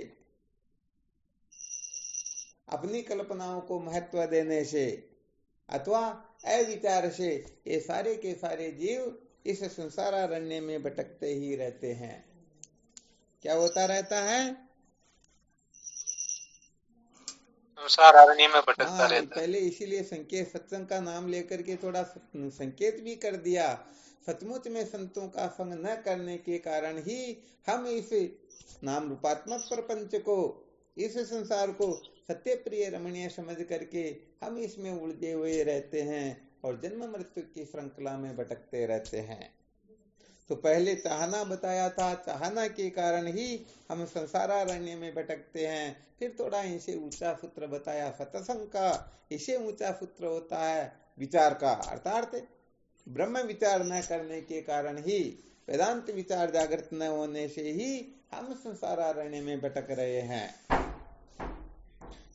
अपनी कल्पनाओं को महत्व देने से, अथवा अविचार से ये सारे के सारे जीव इस संसारारण्य में भटकते ही रहते हैं। क्या होता रहता है?
संसार अरण्य में भटकता रहता है।
पहले इसीलिए संकेत सत्संग का नाम लेकर के थोड़ा संकेत भी कर दिया। सचमुच में संतों का संग न करने के कारण ही हम इस नाम रूपात्मक प्रपंच को, इस संसार को सत्य प्रिय रमणीय समझ करके हम इसमें उलझे हुए रहते हैं और जन्म मृत्यु की श्रृंखला में भटकते रहते हैं। तो पहले चाहना बताया था, चाहना के कारण ही हम संसारारण्य में भटकते हैं। फिर थोड़ा इसे ऊंचा सूत्र बताया सत्संग का, इसे ऊंचा सूत्र होता है विचार का, अर्थात ब्रह्म विचार न करने के कारण ही, वेदांत विचार जागृत न होने से ही हम संसारारण्य में भटक रहे हैं।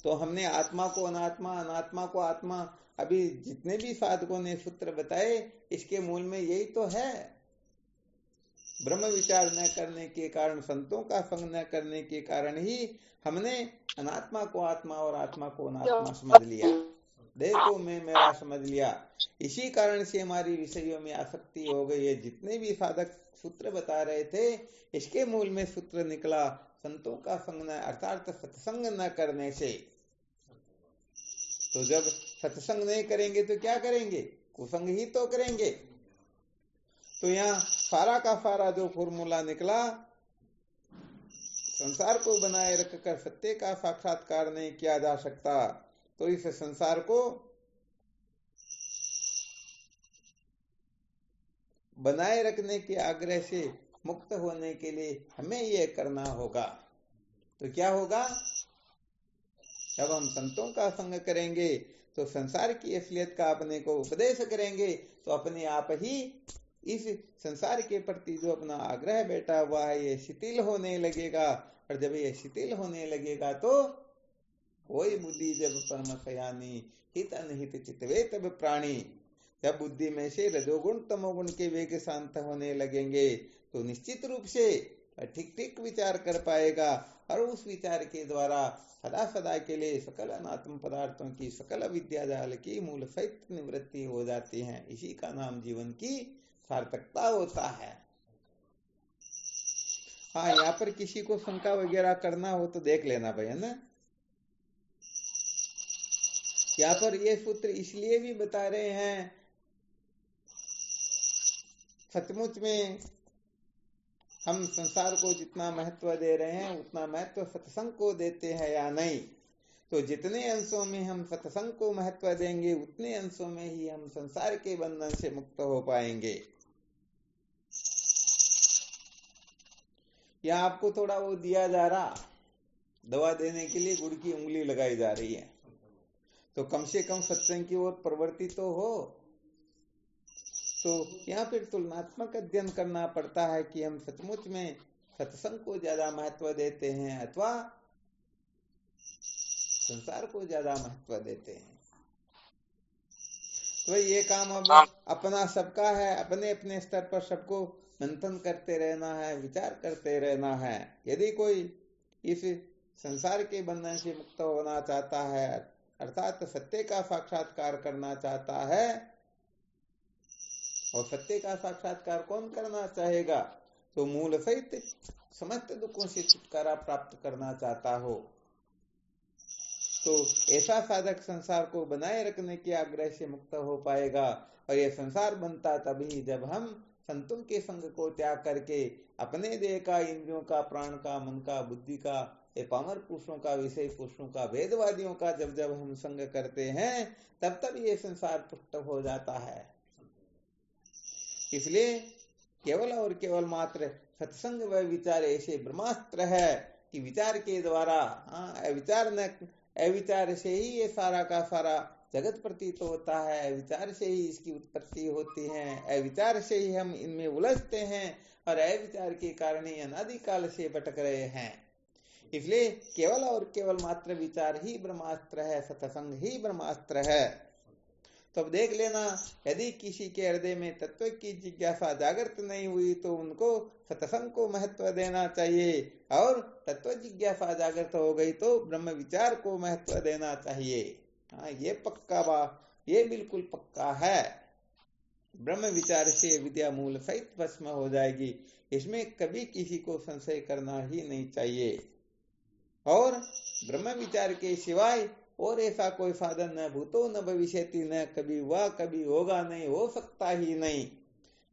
तो हमने आत्मा को अनात्मा, अनात्मा को आत्मा, अभी जितने भी साधकों ने सूत्र बताए इसके मूल में यही तो है। ब्रह्म विचार न करने के कारण, संतों का संग न करने के कारण ही हमने अनात्मा को आत्मा और आत्मा को अनात्मा समझ लिया, देह को मैं मेरा समझ लिया। इसी कारण से हमारी विषयों में आसक्ति हो गई है। जितने भी साधक सूत्र बता रहे थे, इसके मूल में सूत्र निकला संतों का संग न, अर्थात सत्संग न करने से। तो जब सत्संग नहीं करेंगे तो क्या करेंगे? कुसंग ही तो करेंगे। तो यहाँ सारा का सारा जो फॉर्मूला निकला, संसार को बनाए रखकर सत्य का साक्षात्कार नहीं किया जा सकता, तो इस संसार को बनाए रखने के आग्रह से मुक्त होने के लिए हमें यह करना होगा। तो क्या होगा? जब हम संतों का संग करेंगे तो संसार की असलियत का अपने को उपदेश करेंगे, तो अपने आप ही इस संसार के प्रति जो अपना आग्रह बैठा हुआ है ये शिथिल होने लगेगा। और जब ये शिथिल होने लगेगा तो कोई बुद्धि जब परम सयानी हित अनहित चितवे तब प्राणी, जब बुद्धि में से रजोगुण तमोगुण के वेग शांत होने लगेंगे तो निश्चित रूप से ठीक ठीक विचार कर पाएगा, और उस विचार के द्वारा सदा सदा के लिए सकल अनात्म पदार्थों की सकल विद्या जाल की मूल सहित निवृत्ति हो जाती है। इसी का नाम जीवन की सार्थकता होता है। हाँ, यहाँ पर किसी को शंका वगैरह करना हो तो देख लेना भाई, है ना। यहाँ पर ये सूत्र इसलिए भी बता रहे हैं, सचमुच में हम संसार को जितना महत्व दे रहे हैं उतना महत्व सत्संग को देते हैं या नहीं। तो जितने अंशों में हम सत्संग को महत्व देंगे उतने अंशों में ही हम संसार के बंधन से मुक्त हो पाएंगे। या आपको थोड़ा वो दिया जा रहा, दवा देने के लिए गुड़ की उंगली लगाई जा रही है, तो कम से कम सत्संग की ओर प्रवृत्ति तो हो। तो यहाँ फिर तुलनात्मक अध्ययन करना पड़ता है कि हम सचमुच में सत्संग को ज्यादा महत्व देते हैं अथवा संसार को ज्यादा महत्व देते हैं। तो ये काम अब अपना सबका है, अपने अपने स्तर पर सबको मंथन करते रहना है, विचार करते रहना है। यदि कोई इस संसार के बंधन से मुक्त होना चाहता है, अर्थात सत्य का साक्षात्कार करना चाहता है, और सत्य का साक्षात्कार कौन करना चाहेगा? तो मूल सहित समस्त दुखों से छुटकारा प्राप्त करना चाहता हो, तो ऐसा साधक संसार को बनाए रखने के आग्रह से मुक्त हो पाएगा। और यह संसार बनता तभी जब हम संतों के संग को त्याग करके अपने देह का, इंद्रियों का, प्राण का, मन का, बुद्धि का, ये पामर पुरुषों का, विषय पुरुषों का, वेदवादियों का जब हम संग करते हैं तब ये संसार पुष्ट हो जाता है। इसलिए केवल और केवल मात्र सत्संग व विचार ऐसे ब्रह्मास्त्र है कि विचार के द्वारा, अविचार से ही ये सारा का सारा जगत प्रतीत होता है, अविचार से ही इसकी उत्पत्ति होती है, अविचार से ही हम इनमें उलझते हैं, और अविचार के कारण ही अनादिकाल से भटक रहे हैं। इसलिए केवल और केवल मात्र विचार ही ब्रह्मास्त्र है, सत्संग ही ब्रह्मास्त्र है। तो अब देख लेना, यदि किसी के हृदय में तत्व की जिज्ञासा जागृत नहीं हुई तो उनको सत्संग को महत्व देना चाहिए, और तत्व जिज्ञासा जागृत हो गई तो ब्रह्म विचार को महत्व देना चाहिए। हाँ, ये पक्का ये बिल्कुल पक्का है। ब्रह्म विचार से विद्या मूल सहित भस्म हो जाएगी, इसमें कभी किसी को संशय करना ही नहीं चाहिए। और ब्रह्म विचार के सिवाय और ऐसा कोई साधन न भूतो न भविष्यति, न कभी हुआ कभी होगा नहीं, हो सकता ही नहीं।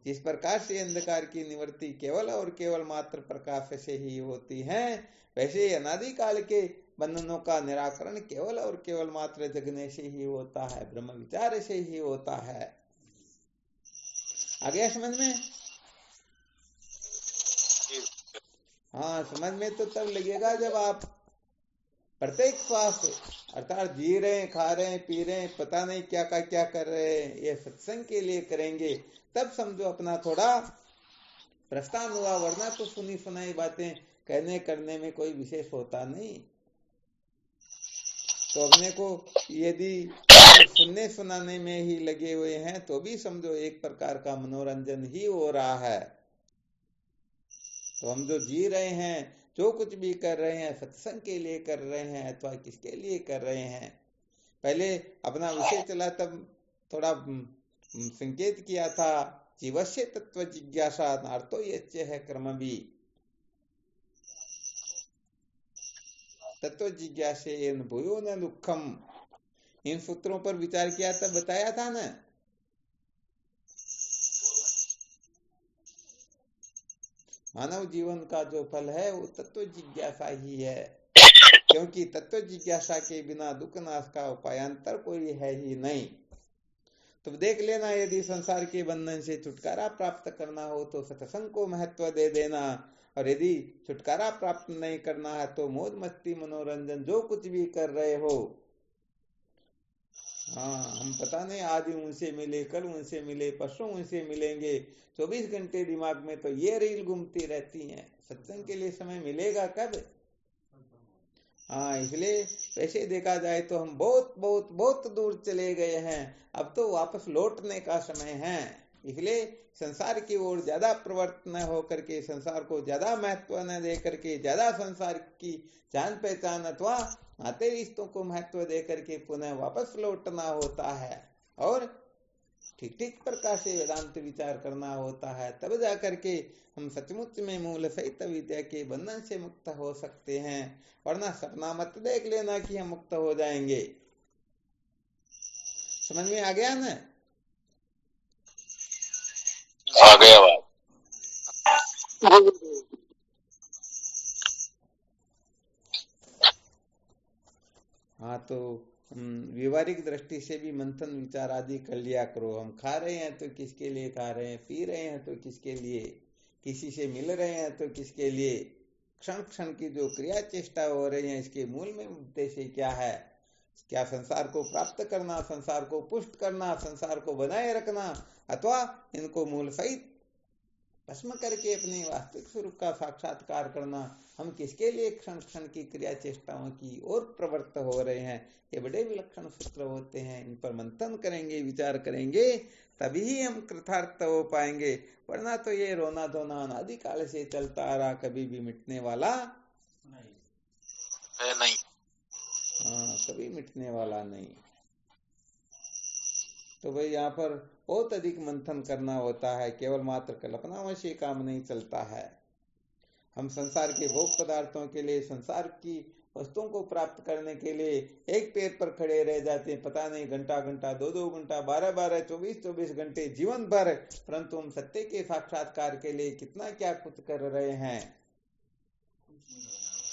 जिस प्रकार से अंधकार की निवृत्ति केवल और केवल मात्र प्रकाश से ही होती है, वैसे अनादिकाल के बंधनों का निराकरण केवल और केवल मात्र जगने से ही होता है, ब्रह्म विचार से ही होता है। आ गया समझ में? हाँ, समझ में तो तब लगेगा जब आप प्रत्येक श्वास अर्थात जी रहे हैं, खा रहे हैं, पी रहे हैं, पता नहीं क्या का क्या कर रहे हैं, ये सत्संग के लिए करेंगे, तब समझो अपना थोड़ा प्रस्थान हुआ। वरना तो सुनी सुनाई बातें कहने करने में कोई विशेष होता नहीं। तो अपने को यदि सुनने सुनाने में ही लगे हुए हैं तो भी समझो एक प्रकार का मनोरंजन ही हो रहा है। तो हम जो जी रहे हैं, जो कुछ भी कर रहे हैं, सत्संग के लिए कर रहे हैं अथवा किसके लिए कर रहे हैं? पहले अपना विषय चला तब थोड़ा संकेत किया था, जीवस्य तत्व जिज्ञासा नार्थो यच्च है कर्म भी, तत्व जिज्ञासे भूयो न दुखम। इन सूत्रों पर विचार किया तब बताया था ना। मानव जीवन का जो फल है वो तत्व जिज्ञासा ही है, क्योंकि तत्व जिज्ञासा के बिना दुख नाश का उपायांतर कोई है ही नहीं। तो देख लेना, यदि संसार के बंधन से छुटकारा प्राप्त करना हो तो सत्संग को महत्व दे देना, और यदि छुटकारा प्राप्त नहीं करना है तो मौज मस्ती मनोरंजन जो कुछ भी कर रहे हो, हाँ हम पता नहीं आज उनसे मिले, कल उनसे मिले, परसों उनसे मिलेंगे, 24 घंटे दिमाग में तो ये रील घूमती रहती हैं। सत्संग के लिए समय मिलेगा कब? हाँ, इसलिए वैसे देखा जाए तो हम बहुत बहुत बहुत दूर चले गए हैं, अब तो वापस लौटने का समय है। इसलिए संसार की ओर ज्यादा प्रवृत्त न होकर के, संसार को ज्यादा महत्व न दे करके, ज्यादा संसार की जान पहचान अथवा नाते रिश्तों को महत्व दे करके पुनः वापस लौटना होता है, और ठीक ठीक प्रकार से वेदांत विचार करना होता है। तब जाकर के हम सचमुच में मूल सहित विद्या के बंधन से मुक्त हो सकते हैं, वरना सपना मत देख लेना कि हम मुक्त हो जाएंगे। समझ में आ गया ना?
आ गया बात।
हाँ, तो व्यवहारिक दृष्टि से भी मंथन विचार आदि कर लिया करो। हम खा रहे हैं तो किसके लिए खा रहे हैं, पी रहे हैं तो किसके लिए, किसी से मिल रहे हैं तो किसके लिए, क्षण क्षण की जो क्रिया चेष्टा हो रही है इसके मूल में उद्देश्य क्या है? क्या संसार को प्राप्त करना, संसार को पुष्ट करना, संसार को बनाए रखना, अथवा इनको मूल सहित भस्म करके अपने वास्तविक स्वरूप का साक्षात्कार करना? हम किसके लिए क्षण क्षण की क्रिया चेष्टाओं की ओर प्रवृत्त हो रहे हैं? ये बड़े विलक्षण सूत्र होते हैं, इन पर मंथन करेंगे, विचार करेंगे, तभी हम कृतार्थ हो पाएंगे, वरना तो ये रोना धोना अनादिकाल से चलता आ रहा, कभी भी मिटने वाला
नहीं।
हाँ, कभी मिटने वाला नहीं। तो भाई यहाँ पर बहुत अधिक मंथन करना होता है, केवल मात्र कल्पनाओं से काम नहीं चलता है। हम संसार के भोग पदार्थों के लिए, संसार की वस्तुओं को प्राप्त करने के लिए एक पैर पर खड़े रह जाते हैं, पता नहीं घंटा घंटा, 2-2 घंटा, 12-12, 24-24 घंटे जीवन भर, परंतु हम सत्य के साक्षात्कार के लिए कितना क्या कुछ कर रहे हैं।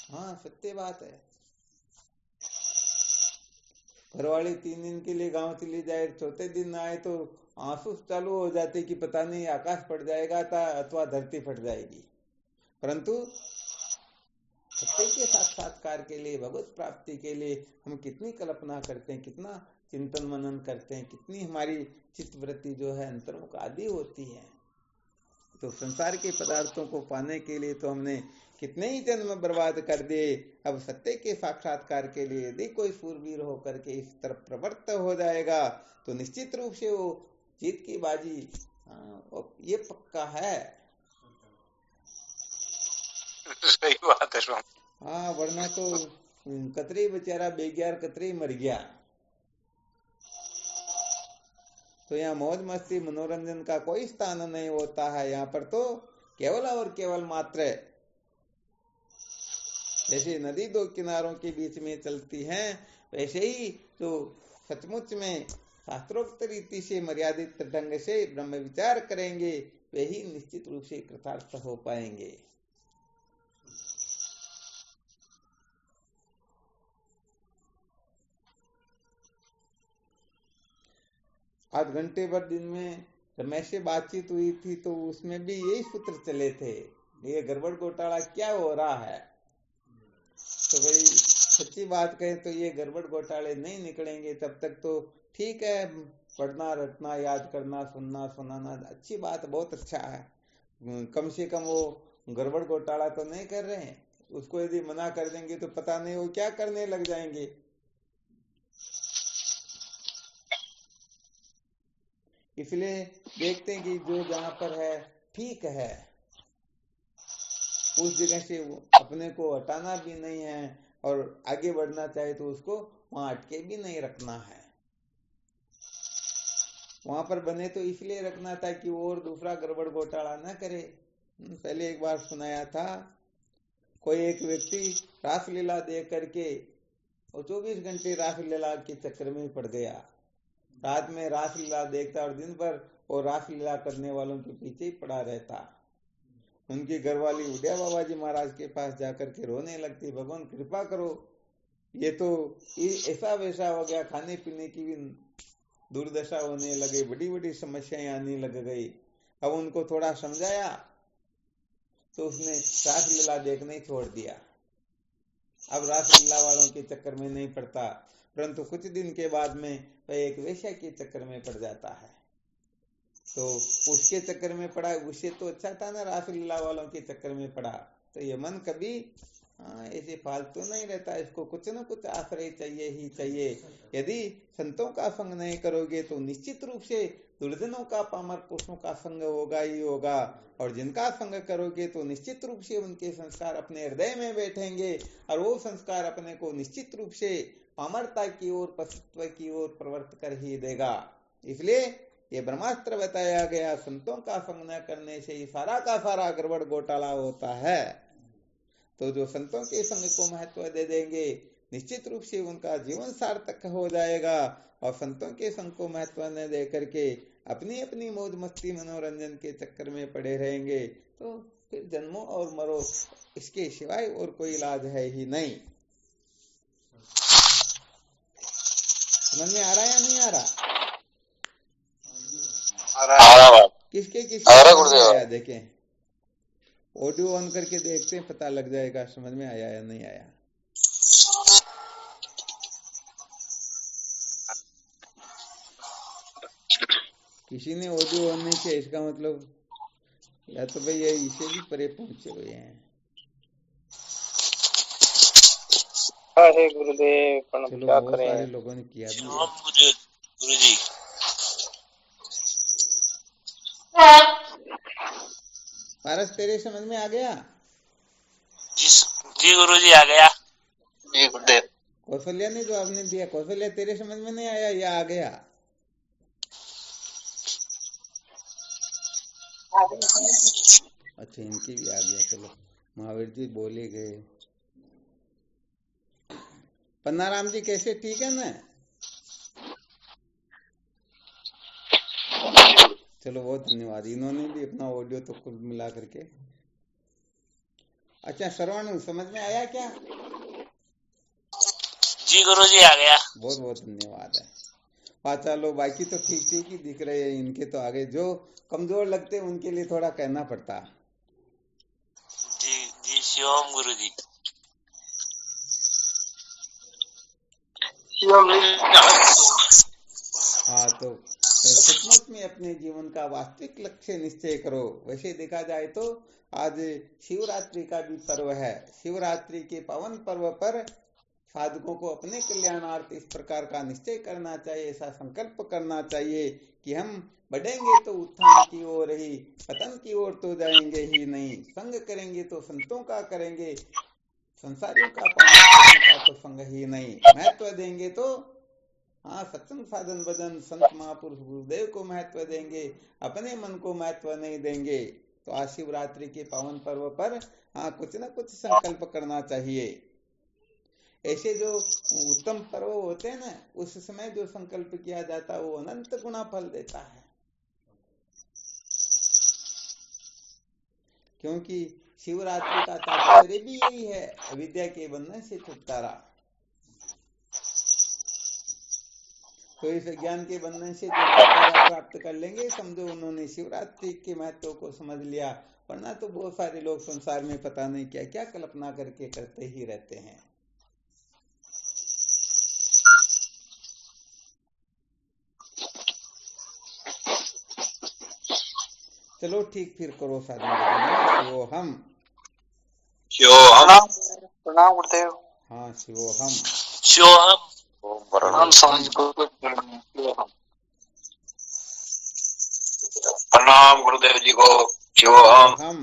हाँ, सत्य बात है। घरवाली 3 दिन के लिए गांव चली जाए, चौथे दिन आए तो आंसू चालू हो जाते कि पता नहीं आकाश फट जाएगा था अथवा धरती फट जाएगी। परंतु सत्य के साक्षात्कार के लिए, भगवत प्राप्ति के लिए हम कितनी कल्पना करते हैं, कितना चिंतन मनन करते हैं, कितनी हमारी चित्तवृत्ति जो है अंतर्मुख आदि होती है। तो संसार के पदार्थों को पाने के लिए तो हमने कितने ही जन्म बर्बाद कर दिए। अब सत्य के साक्षात्कार के लिए यदि कोई सूरवीर होकर के इस तरफ प्रवृत्त हो जाएगा तो निश्चित रूप से वो जीत की बाजी ये पक्का है।
सही बात है स्वामी।
हाँ, वरना तो कतरी बेचारा बेग्यार कतरी मर गया। तो यहाँ मौज मस्ती मनोरंजन का कोई स्थान नहीं होता है। यहाँ पर तो केवल और केवल मात्र जैसे नदी 2 किनारों के बीच में चलती है, वैसे ही तो सचमुच में शास्त्रोक्त रीति से मर्यादित ढंग से ब्रह्म विचार करेंगे, वे ही निश्चित रूप से कृतार्थ हो पाएंगे। आज घंटे भर दिन में रमेश से बातचीत हुई थी तो उसमें भी यही सूत्र चले थे, ये गड़बड़ घोटाला क्या हो रहा है। तो भाई सच्ची बात कहें तो ये गड़बड़ घोटाले नहीं निकलेंगे तब तक तो ठीक है, पढ़ना रटना याद करना सुनना सुनाना अच्छी बात, बहुत अच्छा है। कम से कम वो गड़बड़ घोटाला तो नहीं कर रहे हैं। उसको यदि मना कर देंगे तो पता नहीं वो क्या करने लग जाएंगे। इसलिए देखते हैं कि जो जहां पर है ठीक है, उस जगह से वो अपने को हटाना भी नहीं है और आगे बढ़ना चाहे तो उसको वहां अटके भी नहीं रखना है। वहां पर बने तो इसलिए रखना था कि वो और दूसरा गड़बड़ घोटाला ना करे। पहले एक बार सुनाया था, कोई एक व्यक्ति रासलीला देख करके और 24 घंटे रासलीला के चक्कर में पड़ गया। रात में रासलीला देखता और दिन भर वो रासलीला करने वालों के पीछे ही पड़ा रहता। उनकी घरवाली उड़िया बाबा जी महाराज के पास जाकर के रोने लगती, भगवान कृपा करो, ये तो ऐसा वैसा हो गया, खाने पीने की भी दुर्दशा होने लगे, बड़ी बड़ी समस्याएं आने लग गई। अब उनको थोड़ा समझाया तो उसने रासलीला देखना ही छोड़ दिया। अब रासलीला वालों के चक्कर में नहीं पड़ता, परंतु कुछ दिन के बाद में वह एक वेश्या के चक्कर में पड़ जाता है। तो उसके चक्कर में पड़ा, उससे तो अच्छा था ना रासलीला वालों के चक्कर में पड़ा। तो ये मन कभी ऐसे फालतू नहीं रहता, इसको कुछ न कुछ आश्रय चाहिए ही चाहिए। यदि संतों का संग नहीं करोगे तो निश्चित रूप से दुर्जनों का, पामर पुरुषों का संग होगा ही होगा, और जिनका संग करोगे तो निश्चित रूप से उनके संस्कार अपने हृदय में बैठेंगे और वो संस्कार अपने को निश्चित रूप से पामरता की ओर, पशुत्व की ओर प्रवृत्त कर ही देगा। इसलिए ये ब्रह्मास्त्र बताया गया, संतों का संग न करने से ही सारा का सारा गड़बड़ घोटाला होता है। तो जो संतों के संग को महत्व दे देंगे निश्चित रूप से उनका जीवन सार्थक हो जाएगा, और संतों के संग को महत्व न दे करके अपनी अपनी मौज मस्ती मनोरंजन के चक्कर में पड़े रहेंगे तो फिर जन्मो और मरो, इसके सिवाय और कोई इलाज है ही नहीं। समझ में आ रहा है या नहीं आ रहा? किसके आया देखें, ऑडियो ऑन करके देखते हैं, पता लग जाएगा समझ में आया या नहीं आया। किसी ने ऑडियो ऑन नहीं किया, इसका मतलब या तो भाई ये इसे भी परे पहुंचे हुए हैं।
अरे गुरुदेव,
चलो बहुत सारे लोगों ने किया भी है।
गुरु जी
पारस तेरे समझ में आ गया?
जी गुरु जी आ गया। जी गुरुदेव।
कौशल्या ने जवाब नहीं दिया। कौशल्या तेरे समझ में नहीं आया या आ गया? अच्छा इनकी भी आ गया। चलो महावीर जी बोले गए। पन्नाराम जी कैसे, ठीक है ना? चलो बहुत धन्यवाद, इन्होंने भी अपना ऑडियो तो कुल मिला करके। अच्छा श्रवण समझ में आया क्या?
जी गुरु जी आ गया।
बहुत बहुत धन्यवाद है। चलो बाकी तो ठीक ठीक ही दिख रहे हैं, इनके तो आगे जो कमजोर लगते हैं उनके लिए थोड़ा कहना पड़ता।
जी जी शिवम गुरु जी।
हाँ तो सचमुच में अपने जीवन का वास्तविक लक्ष्य निश्चय करो। वैसे देखा जाए तो आज शिवरात्रि का भी पर्व है। शिवरात्रि के पावन पर्व पर साधकों को अपने कल्याणार्थ इस प्रकार का निश्चय करना चाहिए, ऐसा संकल्प करना चाहिए कि हम बढ़ेंगे तो उत्थान की ओर ही, पतन की ओर तो जाएंगे ही नहीं। संग करेंगे तो संतों का करेंगे, संसारियों का तो संग ही नहीं। महत्व देंगे तो सत्संग साधन भजन संत महापुरुष गुरुदेव को महत्व देंगे, अपने मन को महत्व नहीं देंगे। तो आज शिवरात्रि के पावन पर्व पर कुछ न कुछ संकल्प करना चाहिए। ऐसे जो उत्तम पर्व होते हैं ना, उस समय जो संकल्प किया जाता है वो अनंत गुना फल देता है। क्योंकि शिवरात्रि का तात्पर्य भी यही है, अविद्या के बंधन से छुटकारा। तो इस ज्ञान के बंधन से जो छुटकारा प्राप्त कर लेंगे, समझो उन्होंने शिवरात्रि के महत्व को समझ लिया। वरना तो बहुत सारे लोग संसार में पता नहीं क्या क्या कल्पना करके करते ही रहते हैं। चलो ठीक, फिर करो साधन। शिवोहम
शिवोहम।
प्रणाम गुरुदेव।
हाँ शिवोहम।
शिवोहम। प्रणाम गुरुदेव जी को। शिवोहम।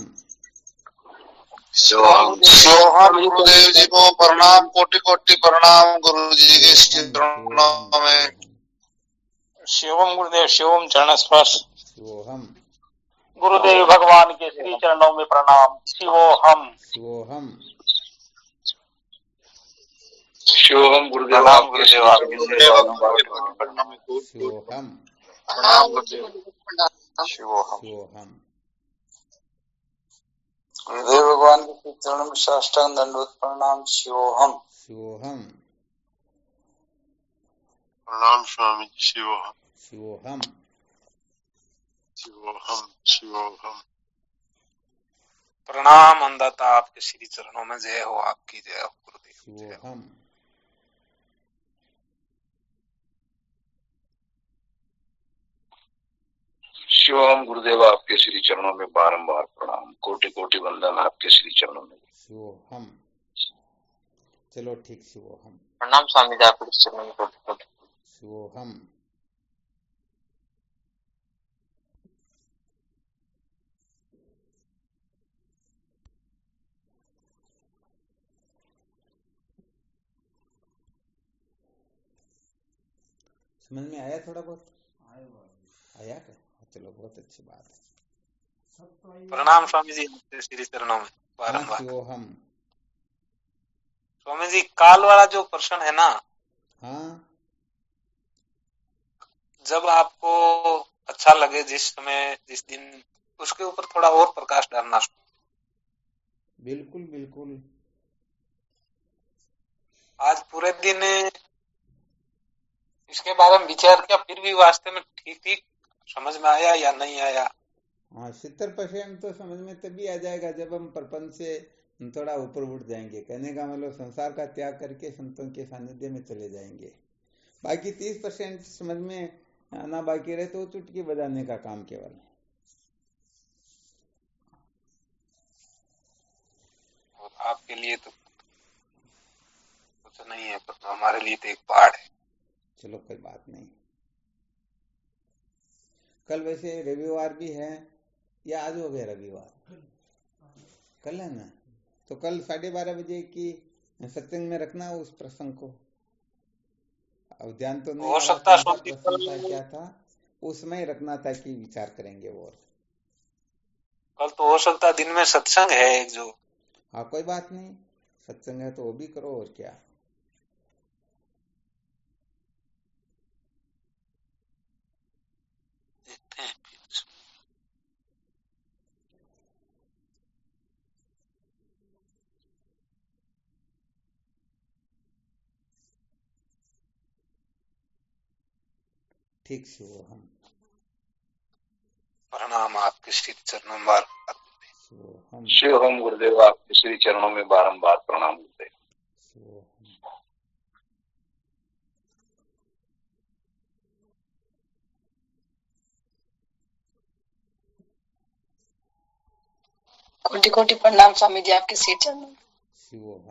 शिवोहम गुरुदेव जी को प्रणाम, कोटि कोटि प्रणाम गुरु जी के चरणों में।
शिवम गुरुदेव, शिवम चरण स्पर्श।
शिवोहम
गुरुदेव भगवान के श्री चरणों में प्रणाम। शिवोहम।
शिवोहम
शिवोहम गुरुदेव,
प्रणाम गुरुदेव, आपके
शिवोहम
प्रणाम गुरुदेव।
शिवोहम।
शिवोहम
गुरुदेव भगवान के चरणों में साष्टांग दंडवत प्रणाम। शिवोहम।
शिवोहम
प्रणाम स्वामी जी। शिवोहम
शिवोहम
शिवोहम शिवोहम।
प्रणाम अन्नदाता, आपके श्री चरणों में जय हो, आपकी जय हो गुरुदेव।
शिवोहम
शिवोहम गुरुदेव, आपके श्री चरणों में बारंबार प्रणाम, कोटि कोटि वंदन आपके श्री चरणों में।
शिवोहम। चलो ठीक, शिवोहम
प्रणाम स्वामी जी, आपके चरणों में
शिवोहम। समझ में आया? थोड़ा बहुत आया क्या? चलो बहुत अच्छी बात है।
प्रणाम स्वामी जी, आपके श्री चरणों में
हाँ,
बारंबार।
शिवोहम।
स्वामी जी, काल वाला जो प्रश्न है ना,
हाँ,
जब आपको अच्छा लगे, जिस समय, जिस दिन, उसके ऊपर थोड़ा और प्रकाश डालना।
बिल्कुल बिल्कुल।
आज पूरे दिन इसके बारे में विचार किया, फिर भी वास्तव में ठीक ठीक समझ में आया या नहीं आया?
हाँ, 70% तो समझ में तभी आ जाएगा जब हम प्रपंच से थोड़ा ऊपर उठ जाएंगे। कहने का मतलब संसार का त्याग करके संतों के सानिध्य में चले जाएंगे। बाकी 30% समझ में आना बाकी रहे तो चुटकी बजाने का काम केवल है।
और आपके लिए तो कुछ नहीं है, पर हमारे लिए तो एक पहाड़ है।
चलो कोई बात नहीं। कल वैसे रविवार भी है या आज हो गया रविवार? कल है ना, तो कल 12:30 बजे की सत्संग में रखना उस प्रसंग को। अब ध्यान तो नहीं
हो
आ रहा
सकता
कौन सा
है
प्रसंग था, क्या था, उसमें रखना था कि विचार करेंगे वो।
कल तो हो सकता है दिन में सत्संग है एक जो।
हाँ, कोई बात नहीं, सत्संग है तो वो भी करो, और क्या। ठीक शिवोहम।
प्रणाम, आपके श्री चरणों में बारंबार।
शिवोहम
शिवोहम गुरुदेव, आपके श्री चरणों में बारंबार प्रणाम गुरुदेव।
शिवोहम।
कोटि कोटि प्रणाम स्वामी जी, आपके श्री चरणों में।
शिवोहम।